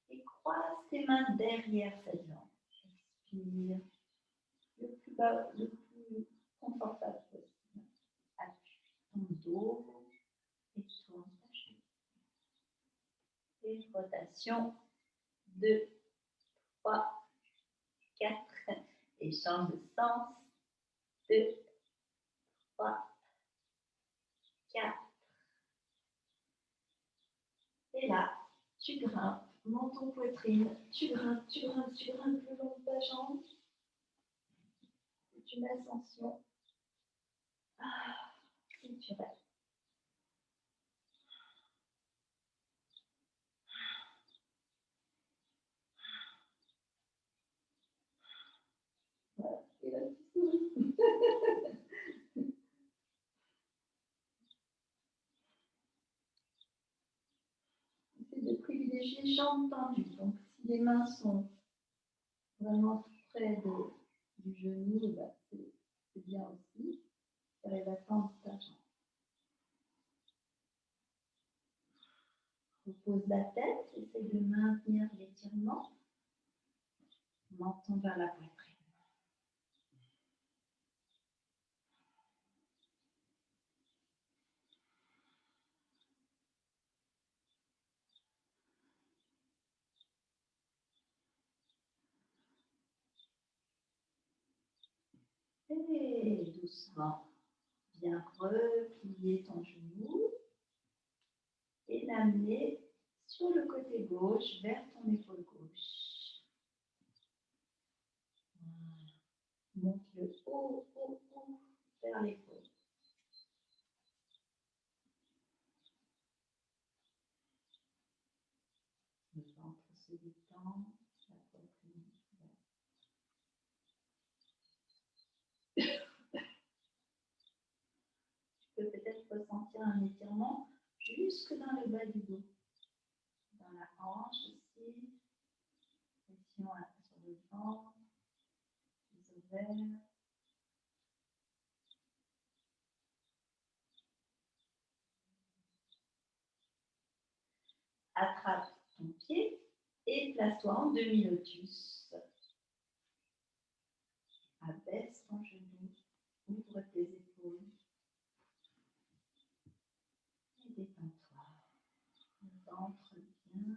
Et croise tes mains derrière cette jambe. Expire. Le plus bas, le plus confortable possible. Appuie ton dos et tourne ta cheville. Et rotation 2, 3, 4. Et change de sens. 2, 3, 4. Et là, tu grimpes, monte ton poitrine, tu grimpes le long de ta jambe. C'est une ascension. Et tu restes. Voilà. Et là, tu souris. Essaye de privilégier jambes tendues. Donc, si les mains sont vraiment près du genou, bah, c'est bien aussi. Tu arrives à tendre ta jambe. Repose la tête, essaye de maintenir l'étirement. Menton vers la poitrine. Et doucement, bien replier ton genou et l'amener sur le côté gauche vers ton épaule gauche. Voilà. Monte-le haut vers l'épaule. Le ventre se détend, la poitrine. Tu peux peut-être ressentir un étirement jusque dans le bas du dos. Dans la hanche aussi. Pression sur le ventre, les ovaires. Attrape ton pied et place-toi en demi-lotus. Abaisse ton genou, ouvre tes épaules et détends-toi. Le ventre bien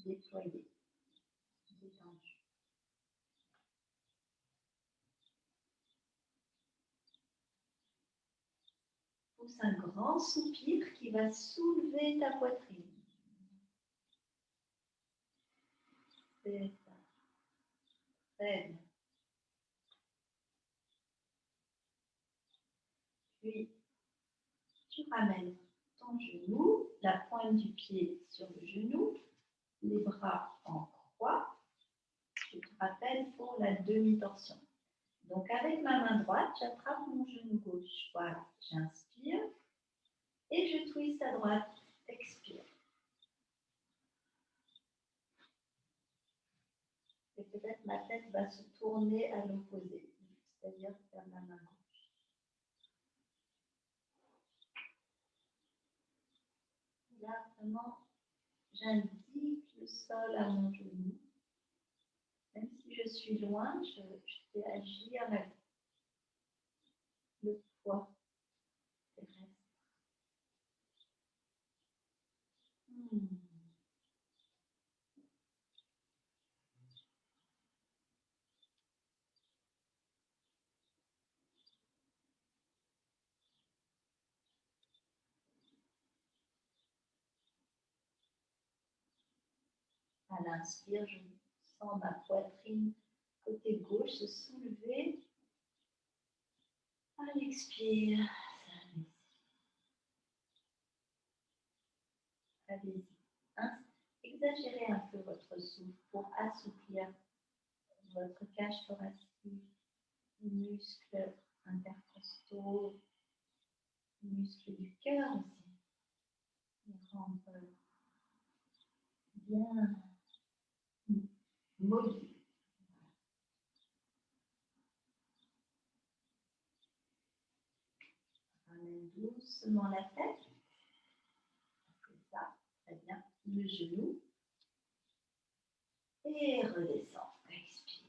déployé, détendu. Pousse un grand soupir qui va soulever ta poitrine. C'est ça. Très bien. Puis, tu ramènes ton genou, la pointe du pied sur le genou, les bras en croix. Je te rappelle pour la demi-torsion. Donc, avec ma main droite, j'attrape mon genou gauche. Voilà, j'inspire et je twiste à droite. Expire. Et peut-être ma tête va se tourner à l'opposé, c'est-à-dire vers ma main gauche. Là, vraiment, j'indique le sol à mon genou. Même si je suis loin, je fais agir le poids terrestre. À l'inspire, je sens ma poitrine côté gauche se soulever. À l'expire, allez-y. Exagérez un peu votre souffle pour assouplir votre cage thoracique, les muscles intercostaux, les muscles du cœur aussi. Les rendre bien mobiles. Ramène doucement la tête. C'est ça, très bien. Le genou. Et redescend. Expire.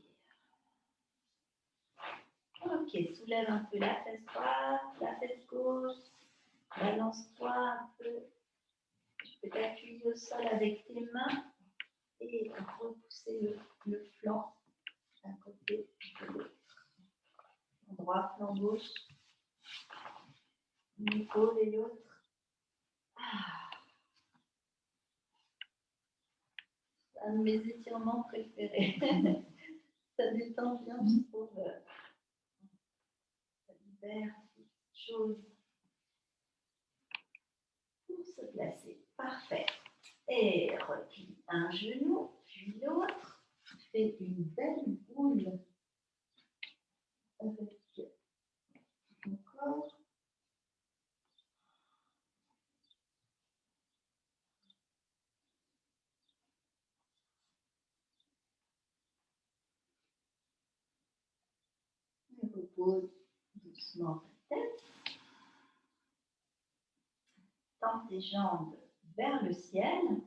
Ok, soulève un peu la fesse droite, la fesse gauche. Balance-toi un peu. Tu peux t'appuyer au sol avec tes mains et repousser le flanc d'un côté et de l'autre. Flanc droit, flanc gauche. Une épaule et l'autre. C'est un de mes étirements préférés. Ça détend bien, je trouve. Ça libère des choses pour se placer. Parfait. Et replie un genou, puis l'autre. Fais une belle boule avec ton corps. Et repose doucement ta tête. Tends tes jambes vers le ciel.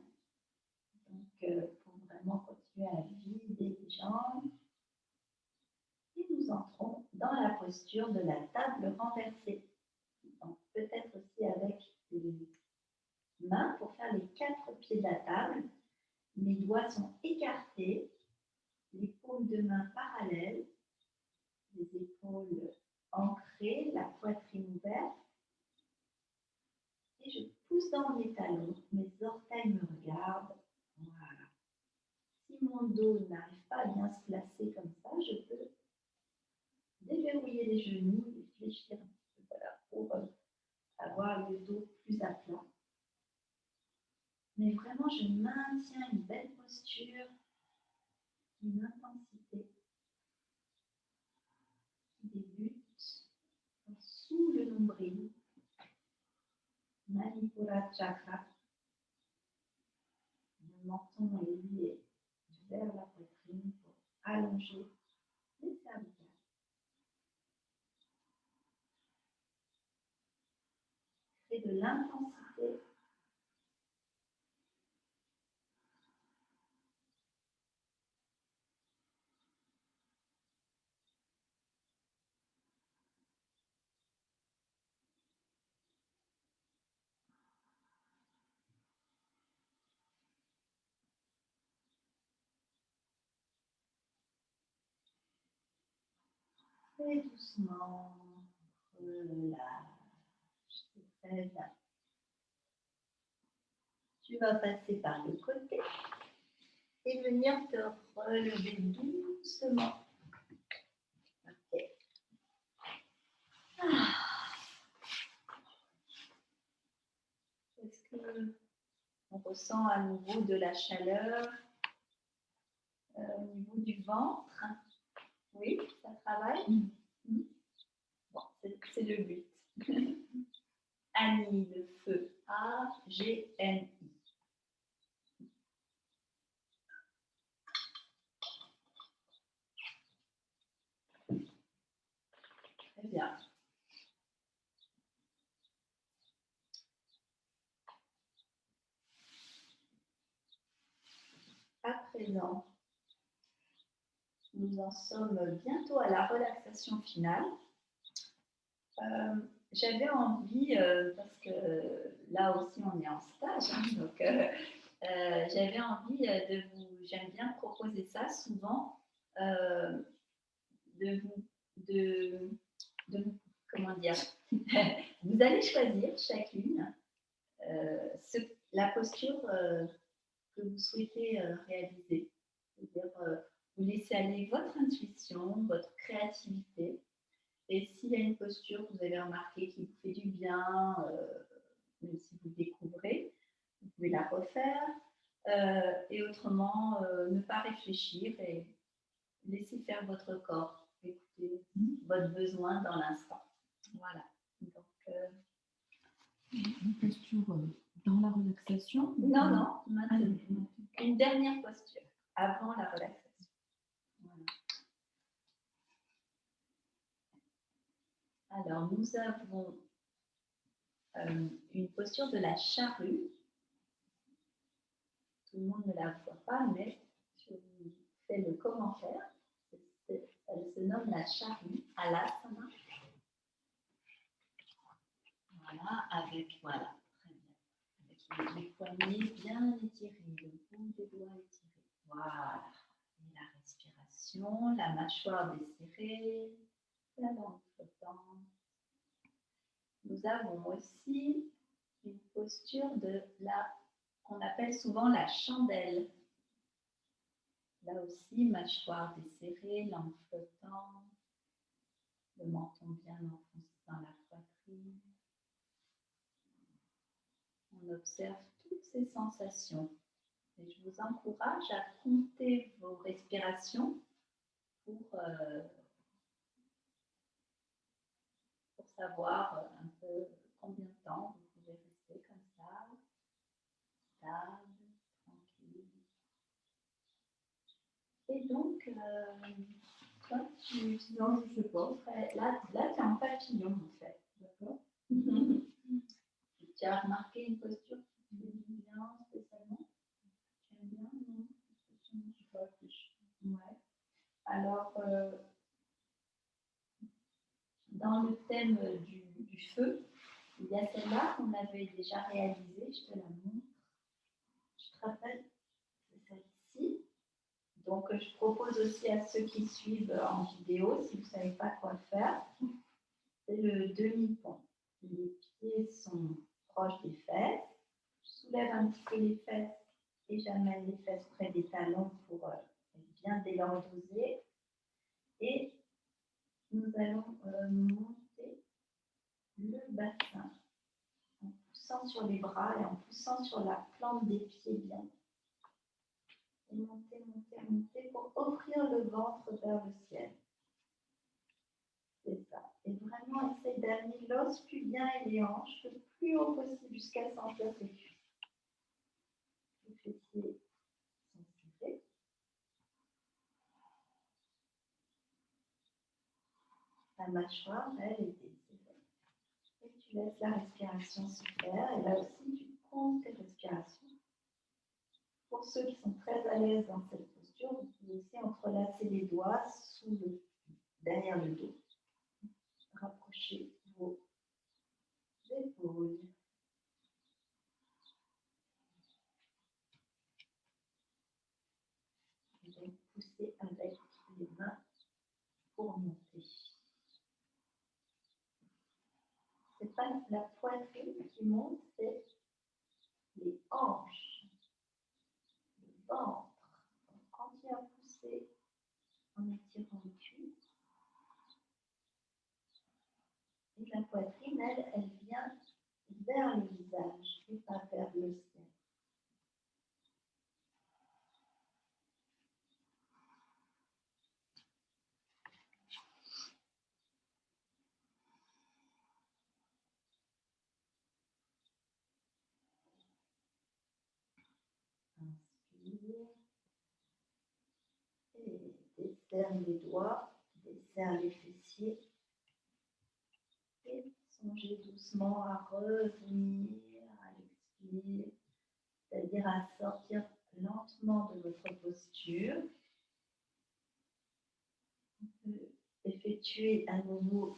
Donc, pour vraiment continuer à vider tes jambes. Et nous entrons dans la posture de la table renversée. Donc, peut-être aussi avec les mains pour faire les 4 pieds de la table. Mes doigts sont écartés, les paumes de main parallèles, les épaules ancrées, la poitrine ouverte. Et je pousse dans mes talons, mes orteils me regardent. Voilà. Si mon dos n'arrive pas à bien se placer comme ça, je peux déverrouiller les genoux et fléchir un petit peu, voilà, pour avoir le dos plus à plat. Mais vraiment, je maintiens une belle posture, une intensité qui débute sous le nombril, Manipura Chakra. Le menton est lié vers la poitrine pour allonger les cervicales. Crée de l'intensité. Et doucement, relâche. C'est très bien. Tu vas passer par le côté et venir te relever doucement. doucement. Ok. Ah. Est-ce qu'on ressent à nouveau de la chaleur au niveau du ventre? Oui, ça travaille. Bon, c'est le but. Annie, le feu. A-G-N-I. Très bien. À présent, nous en sommes bientôt à la relaxation finale. J'avais envie, parce que là aussi on est en stage, hein, donc j'avais envie de vous, j'aime bien proposer ça souvent, comment dire, vous allez choisir chacune la posture que vous souhaitez réaliser. C'est-à-dire, vous laissez aller votre intuition, votre créativité. Et s'il y a une posture que vous avez remarquée qui vous fait du bien, même si vous découvrez, vous pouvez la refaire. Et autrement, ne pas réfléchir et laisser faire votre corps. Écoutez votre besoin dans l'instant. Voilà. Donc, une posture dans la relaxation? Non, maintenant. Une dernière posture avant la relaxation. Voilà. Alors, nous avons une posture de la charrue. Tout le monde ne la voit pas, mais je vous fais le commentaire. Elle se nomme la charrue, Alasana. Voilà, voilà, très bien. Avec les poignets bien étirés, le bout des doigts étirés. Voilà. Et la respiration, la mâchoire desserrée, la langue flottante. Nous avons aussi une posture qu'on appelle souvent la chandelle. Là aussi, mâchoire desserrée, langue flottante, le menton bien enfoncé dans la poitrine. On observe toutes ces sensations. Et je vous encourage à compter vos respirations pour savoir un peu combien de temps vous pouvez rester comme ça, stable, tranquille. Et donc, toi, non, je sais pas. Là tu es en papillon, en fait. D'accord. Tu as remarqué une posture qui te fait du bien spécialement? Tu aimes bien, non? Je ne sais pas plus. Ouais. Alors, dans le thème du feu, il y a celle-là qu'on avait déjà réalisée. Je te la montre. Je te rappelle, c'est celle-ci. Donc, je propose aussi à ceux qui suivent en vidéo, si vous ne savez pas quoi faire, c'est le demi-pont. Les pieds sont proches des fesses. Je soulève un petit peu les fesses et j'amène les fesses près des talons pour bien délordoser. Et nous allons monter le bassin en poussant sur les bras et en poussant sur la plante des pieds bien. Et monter, monter, monter pour offrir le ventre vers le ciel. C'est ça. Et vraiment, essaye d'amener l'os pubien et les hanches le plus haut possible jusqu'à sentir les cuisses. Les fessiers sont serrés. La mâchoire, elle, est desserrée. Et tu laisses la respiration se faire. Et là aussi, tu comptes tes respirations. Pour ceux qui sont très à l'aise dans cette posture, vous pouvez aussi entrelacer les doigts derrière le dos. Rapprochez vos épaules. Et donc, poussez avec les mains pour monter. Ce n'est pas la poitrine qui monte, c'est les hanches, le ventre. Donc, continue à pousser tirant le cul. Et la poitrine, elle vient vers le visage et pas vers le ciel. Inspire. Et desserre les doigts, desserre les fessiers. Et songez doucement à revenir à l'expire, c'est-à-dire à sortir lentement de votre posture. On peut effectuer à nouveau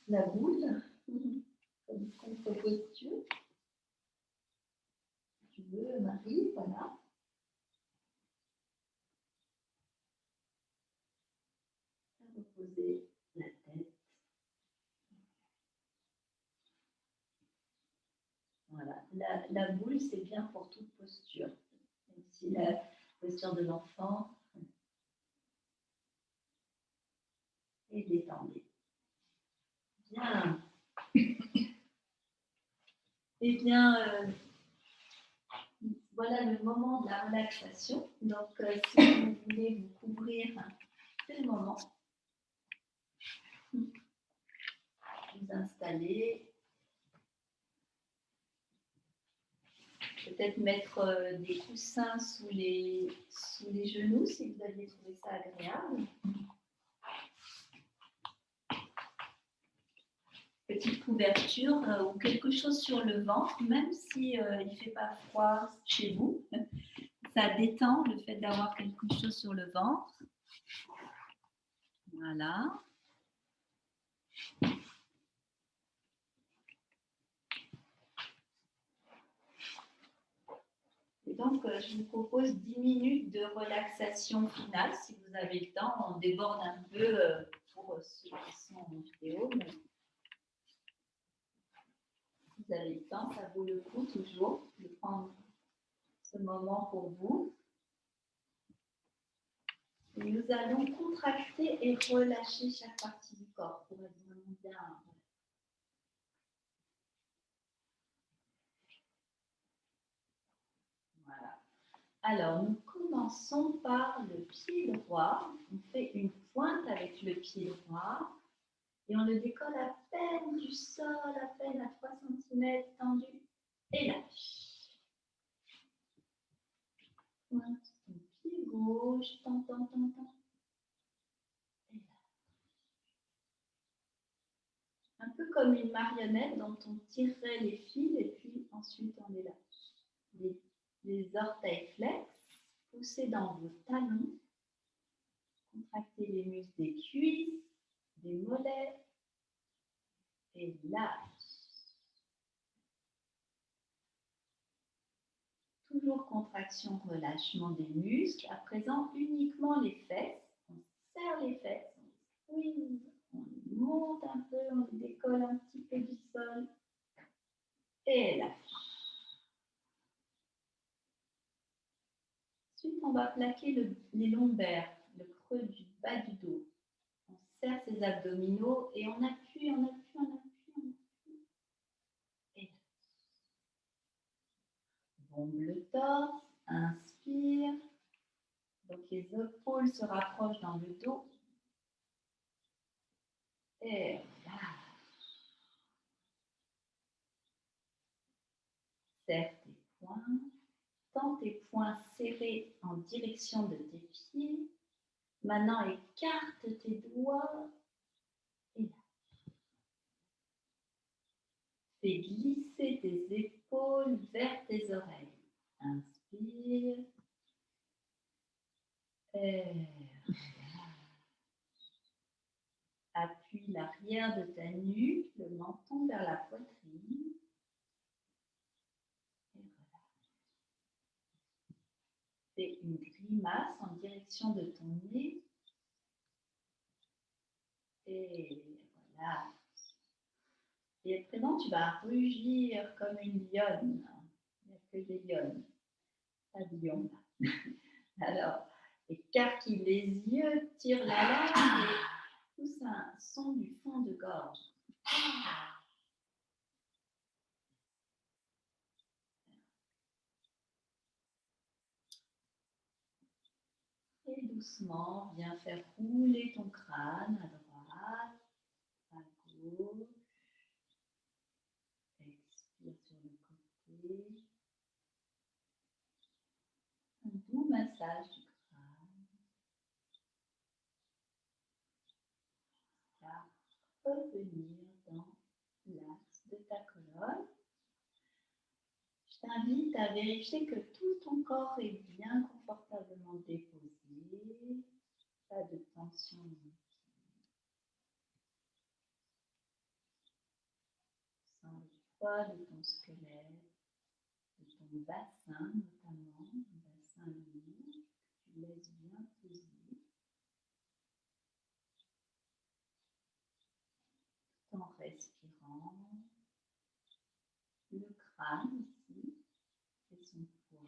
la boule, comme contre-posture. Si tu veux, Marie, voilà. Reposer la tête. Voilà. La boule, c'est bien pour toute posture. Même si la posture de l'enfant est détendue. Bien. Eh bien, voilà le moment de la relaxation. Donc, si vous voulez vous couvrir, c'est le moment. Vous installer. Peut-être mettre des coussins sous les genoux si vous aviez trouvé ça agréable. Petite couverture ou quelque chose sur le ventre, même si il ne fait pas froid chez vous. Ça détend le fait d'avoir quelque chose sur le ventre. Voilà. Et donc, je vous propose 10 minutes de relaxation finale. Si vous avez le temps, on déborde un peu pour ceux qui sont en vidéo. Mais si vous avez le temps, ça vaut le coup toujours de prendre ce moment pour vous. Et nous allons contracter et relâcher chaque partie du corps pour être vraiment bien. Voilà. Alors, nous commençons par le pied droit. On fait une pointe avec le pied droit et on le décolle à peine du sol, à peine à 3 cm tendu et lâche. Pointe ton pied gauche, tend. Et lâche. Un peu comme une marionnette dont on tirerait les fils et puis ensuite on les lâche. Les orteils flex, poussez dans vos talons, contractez les muscles des cuisses, des mollets et lâche. Toujours contraction, relâchement des muscles. À présent, uniquement les fesses. On serre les fesses, on squeeze, on monte un peu, on les décolle un petit peu du sol et lâche. Ensuite, on va plaquer les lombaires, le creux du bas du dos. On serre ses abdominaux et on appuie. Et bombe le torse, inspire. Donc les épaules se rapprochent dans le dos. Et lâche. Serre tes poings. Tends tes poings serrés en direction de tes pieds. Maintenant, écarte tes doigts et lâche. Fais glisser tes épaules vers tes oreilles. Inspire. Et appuie l'arrière de ta nuque, le menton vers la poitrine. Et relâche. Fais une grimace en direction de ton nez. Et voilà. Et à présent, tu vas rugir comme une lionne. Il n'y a que des lionnes, pas de lions. Alors, Écarquille les yeux, tire la langue et pousse un son du fond de gorge. Et doucement, viens faire rouler ton crâne à droite, à gauche. Expire sur le côté. Un doux massage du crâne. Car revenir dans l'axe de ta colonne. Je t'invite à vérifier que tout ton corps est bien confortablement déposé. Pas de tension. Sens le poids de ton squelette, de ton bassin notamment, un bassin lourd que tu laisses bien poser. Tout en respirant. Le crâne ici et son poids.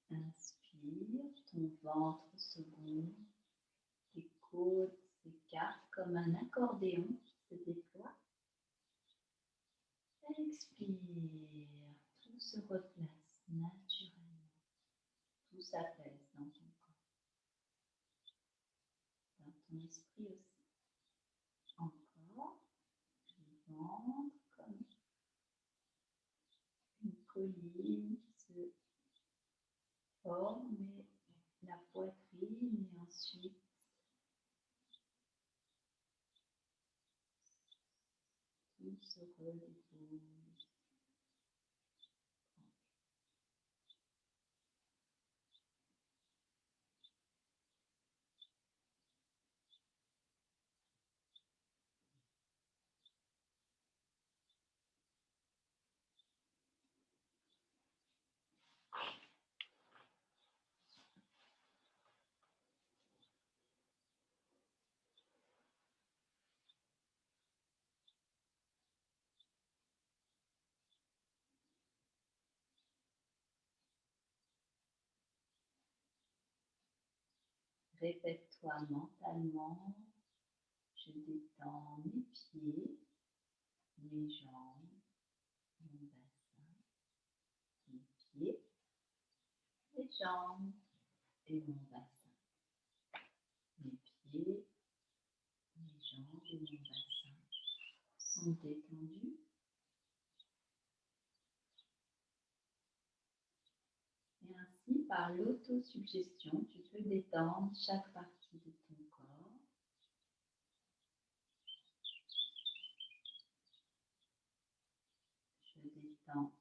Inspire, ton ventre se gonfle, tes côtes s'écartent comme un accordéon qui se déploie. Expire, tout se replace naturellement, tout s'apaise dans ton corps, dans ton esprit aussi. Encore, le ventre comme une colline qui se forme, la poitrine et ensuite tout se redépose. Répète-toi mentalement, je détends mes pieds, mes jambes, mon bassin, mes pieds, mes jambes et mon bassin. Mes pieds, mes jambes et mon bassin sont détendus. Et ainsi, par l'autosuggestion, tu peux détendre chaque partie de ton corps. Je détends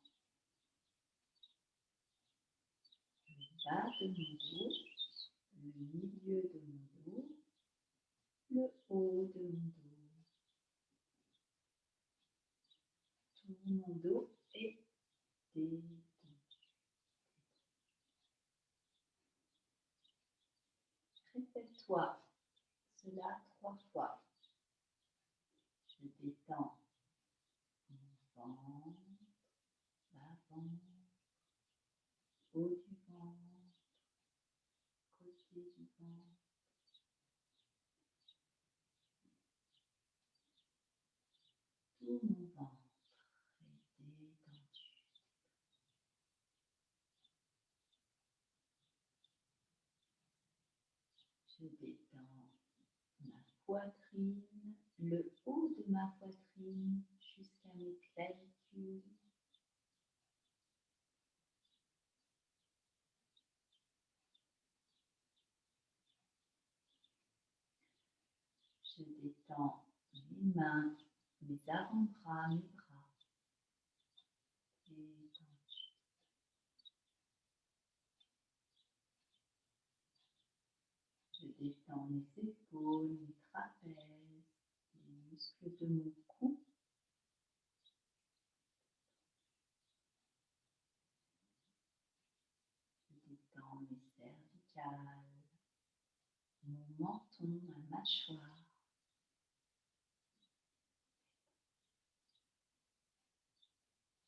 le bas de mon dos, le milieu de mon dos, le haut de mon dos. Tout mon dos est détendu. Répète-toi cela 3 fois. Je détends mon ventre, l'avant, haut du ventre, côté du ventre. Tout mon ventre est détendu. Je détends ma poitrine, le haut de ma poitrine jusqu'à mes clavicules. Je détends mes mains, mes avant-bras, mes bras. Détendus. Je détends mes épaules, mes trapèzes, les muscles de mon cou. Je détends mes cervicales, mon menton, ma mâchoire.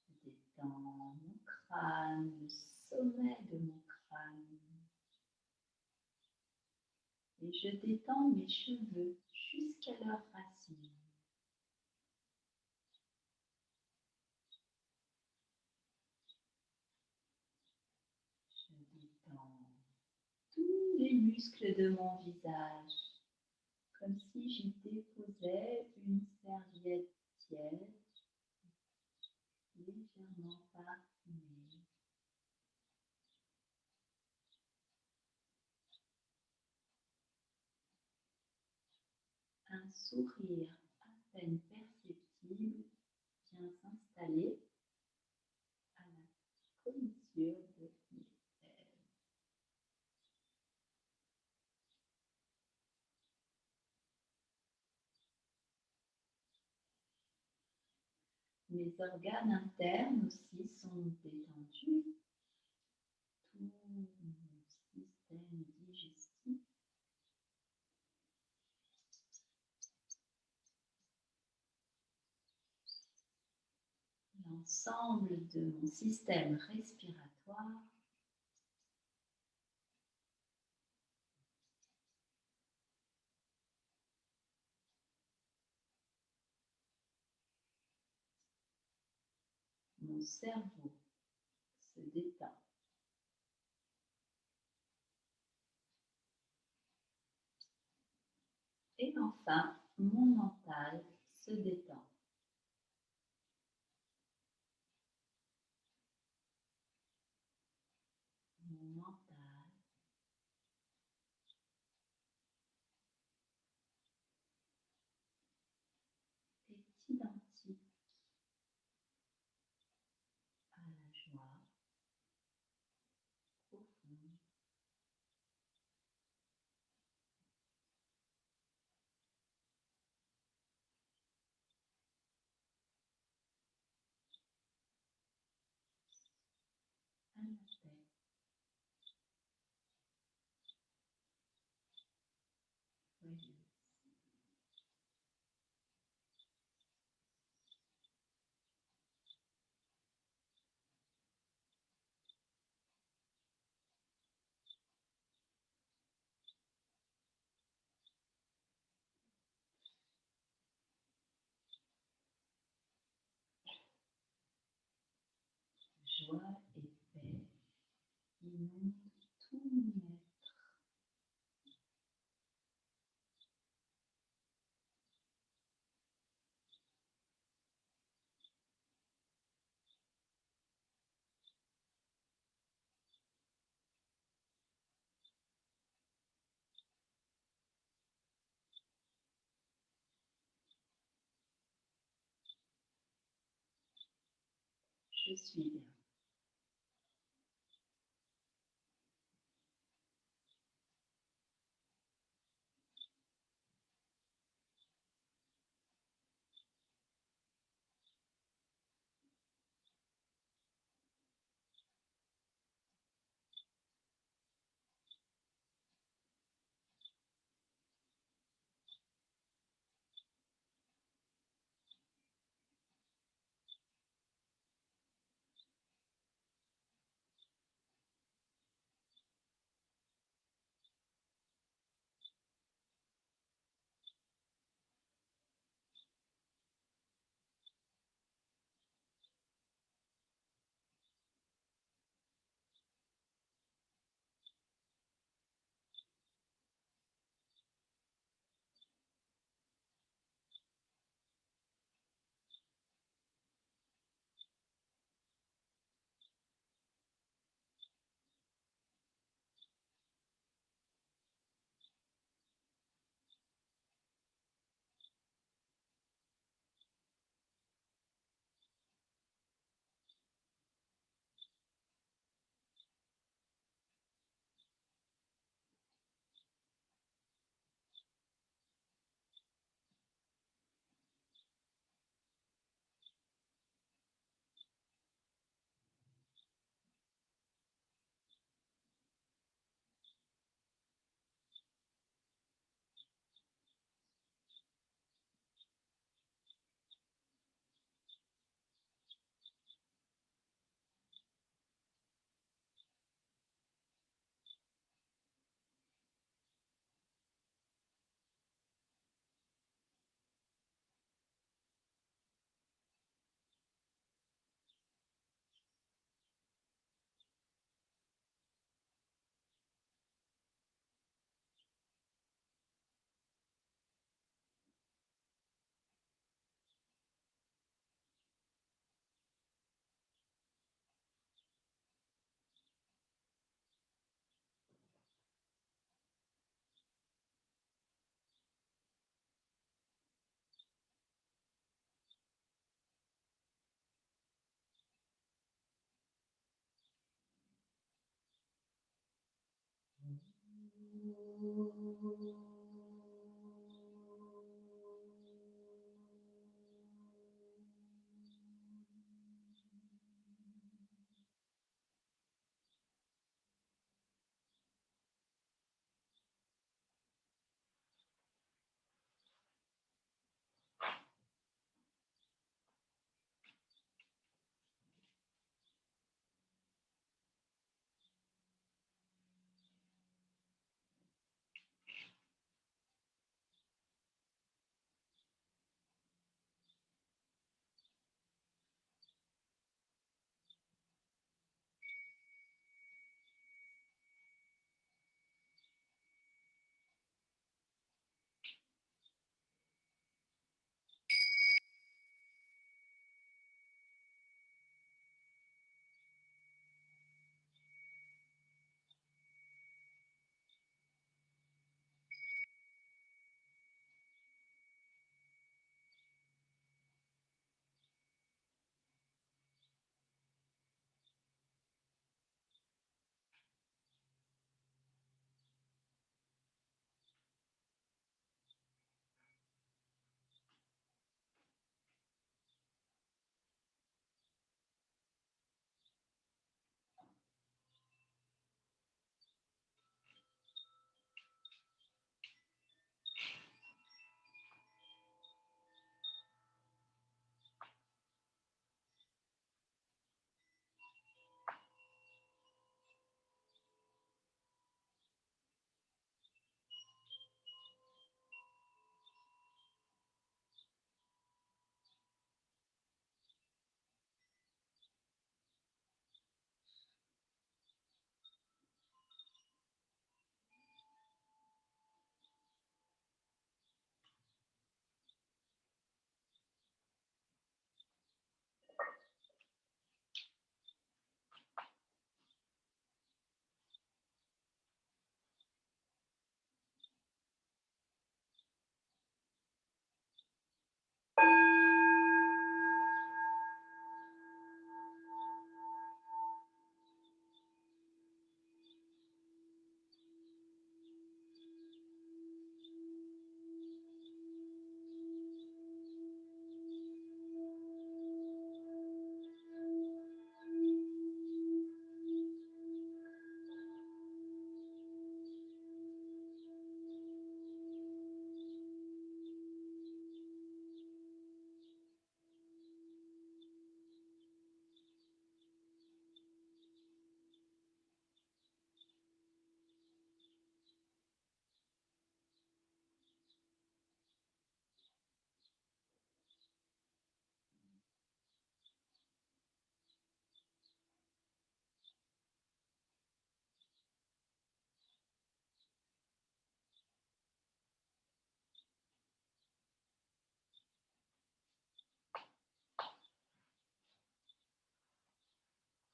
Je détends mon crâne, le sommet de mon crâne. Et je détends mes cheveux jusqu'à leurs racines. Je détends tous les muscles de mon visage, comme si j'y déposais une serviette tiède, légèrement parfumée. Un sourire à peine perceptible vient s'installer à la commissure de mes lèvres. Mes organes internes aussi sont détendus. Tout mon système digestif. L'ensemble de mon système respiratoire. Mon cerveau se détend. Et enfin, mon mental se détend. Mon mental est identique à la joie profonde. À la paix. Joyeuse. Joie et paix inondent tout mon être. Je suis bien.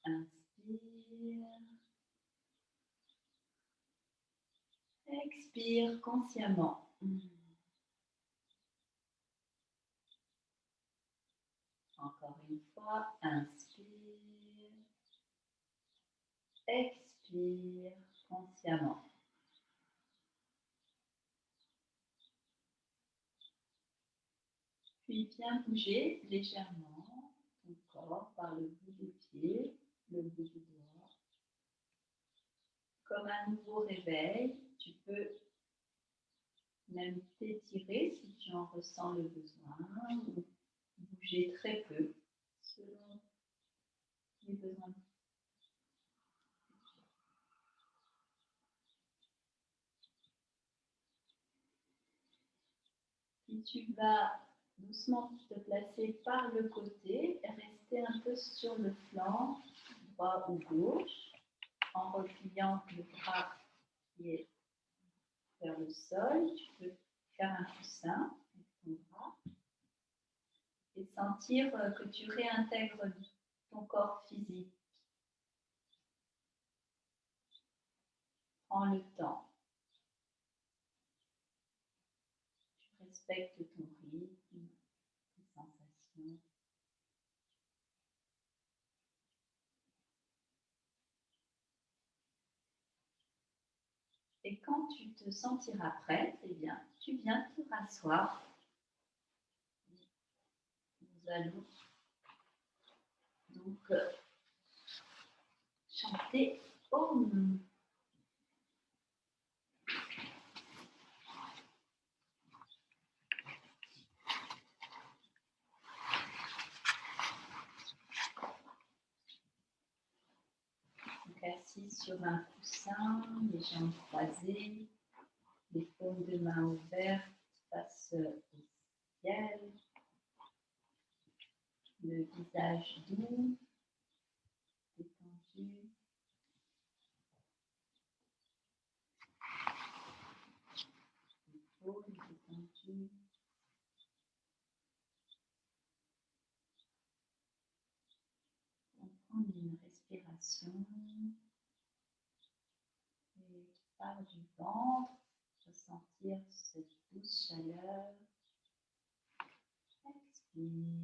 Inspire. Expire consciemment. Encore une fois, inspire. Expire consciemment. Puis viens bouger légèrement ton corps par le bout des pieds, le bout du doigt. Comme un nouveau réveil, tu peux même t'étirer si tu en ressens le besoin ou bouger très peu selon les besoins. Si tu vas doucement te placer par le côté, rester un peu sur le flanc, droit ou gauche, en repliant le bras qui est vers le sol. Tu peux faire un coussin avec ton bras et sentir que tu réintègres ton corps physique. Prends le temps. Tu respectes ton rythme, tes sensations. Et quand quand tu te sentiras prête, eh bien, tu viens te rasseoir. Nous allons donc chanter Om. Assis sur un coussin, les jambes croisées, les paumes de main ouvertes face au ciel, le visage doux, détendu. L'épaule détendue. On prend une respiration. Et par du ventre, ressentir cette douce chaleur. Expire.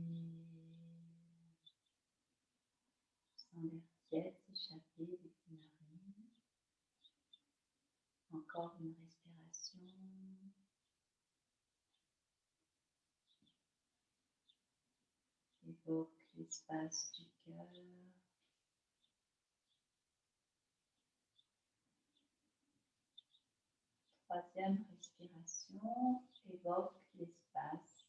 Sens l'air tiède s'échapper des narines. Encore une respiration. Évoque l'espace du cœur. Troisième respiration, évoque l'espace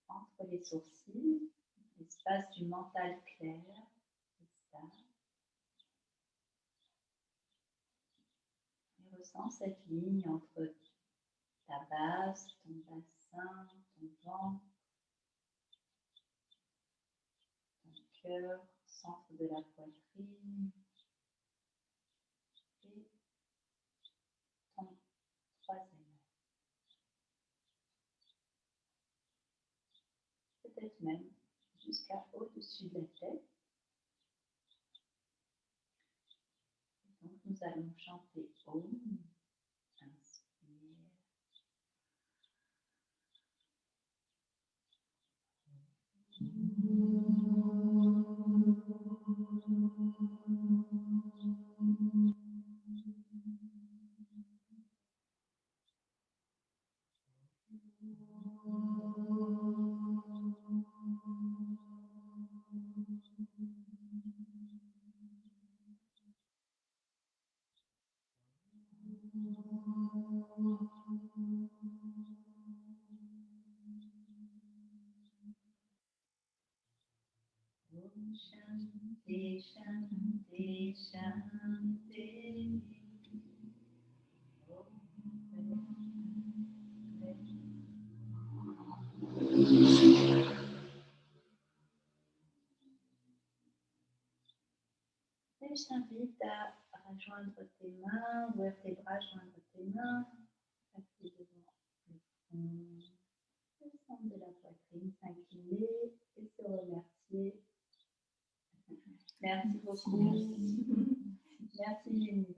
entre les sourcils, l'espace du mental clair. Et ressens cette ligne entre ta base, ton bassin, ton ventre, ton cœur, centre de la poitrine et ton troisième œil. Peut-être même jusqu'à au-dessus de la tête. Donc nous allons chanter Om. Inspire. Shanti, Shanti, Shanti. Et je t'invite à rejoindre tes mains, ouvrir tes bras, joindre tes mains, appuyer devant le front, le centre de la poitrine, s'incliner et se remercier. Merci beaucoup. Merci.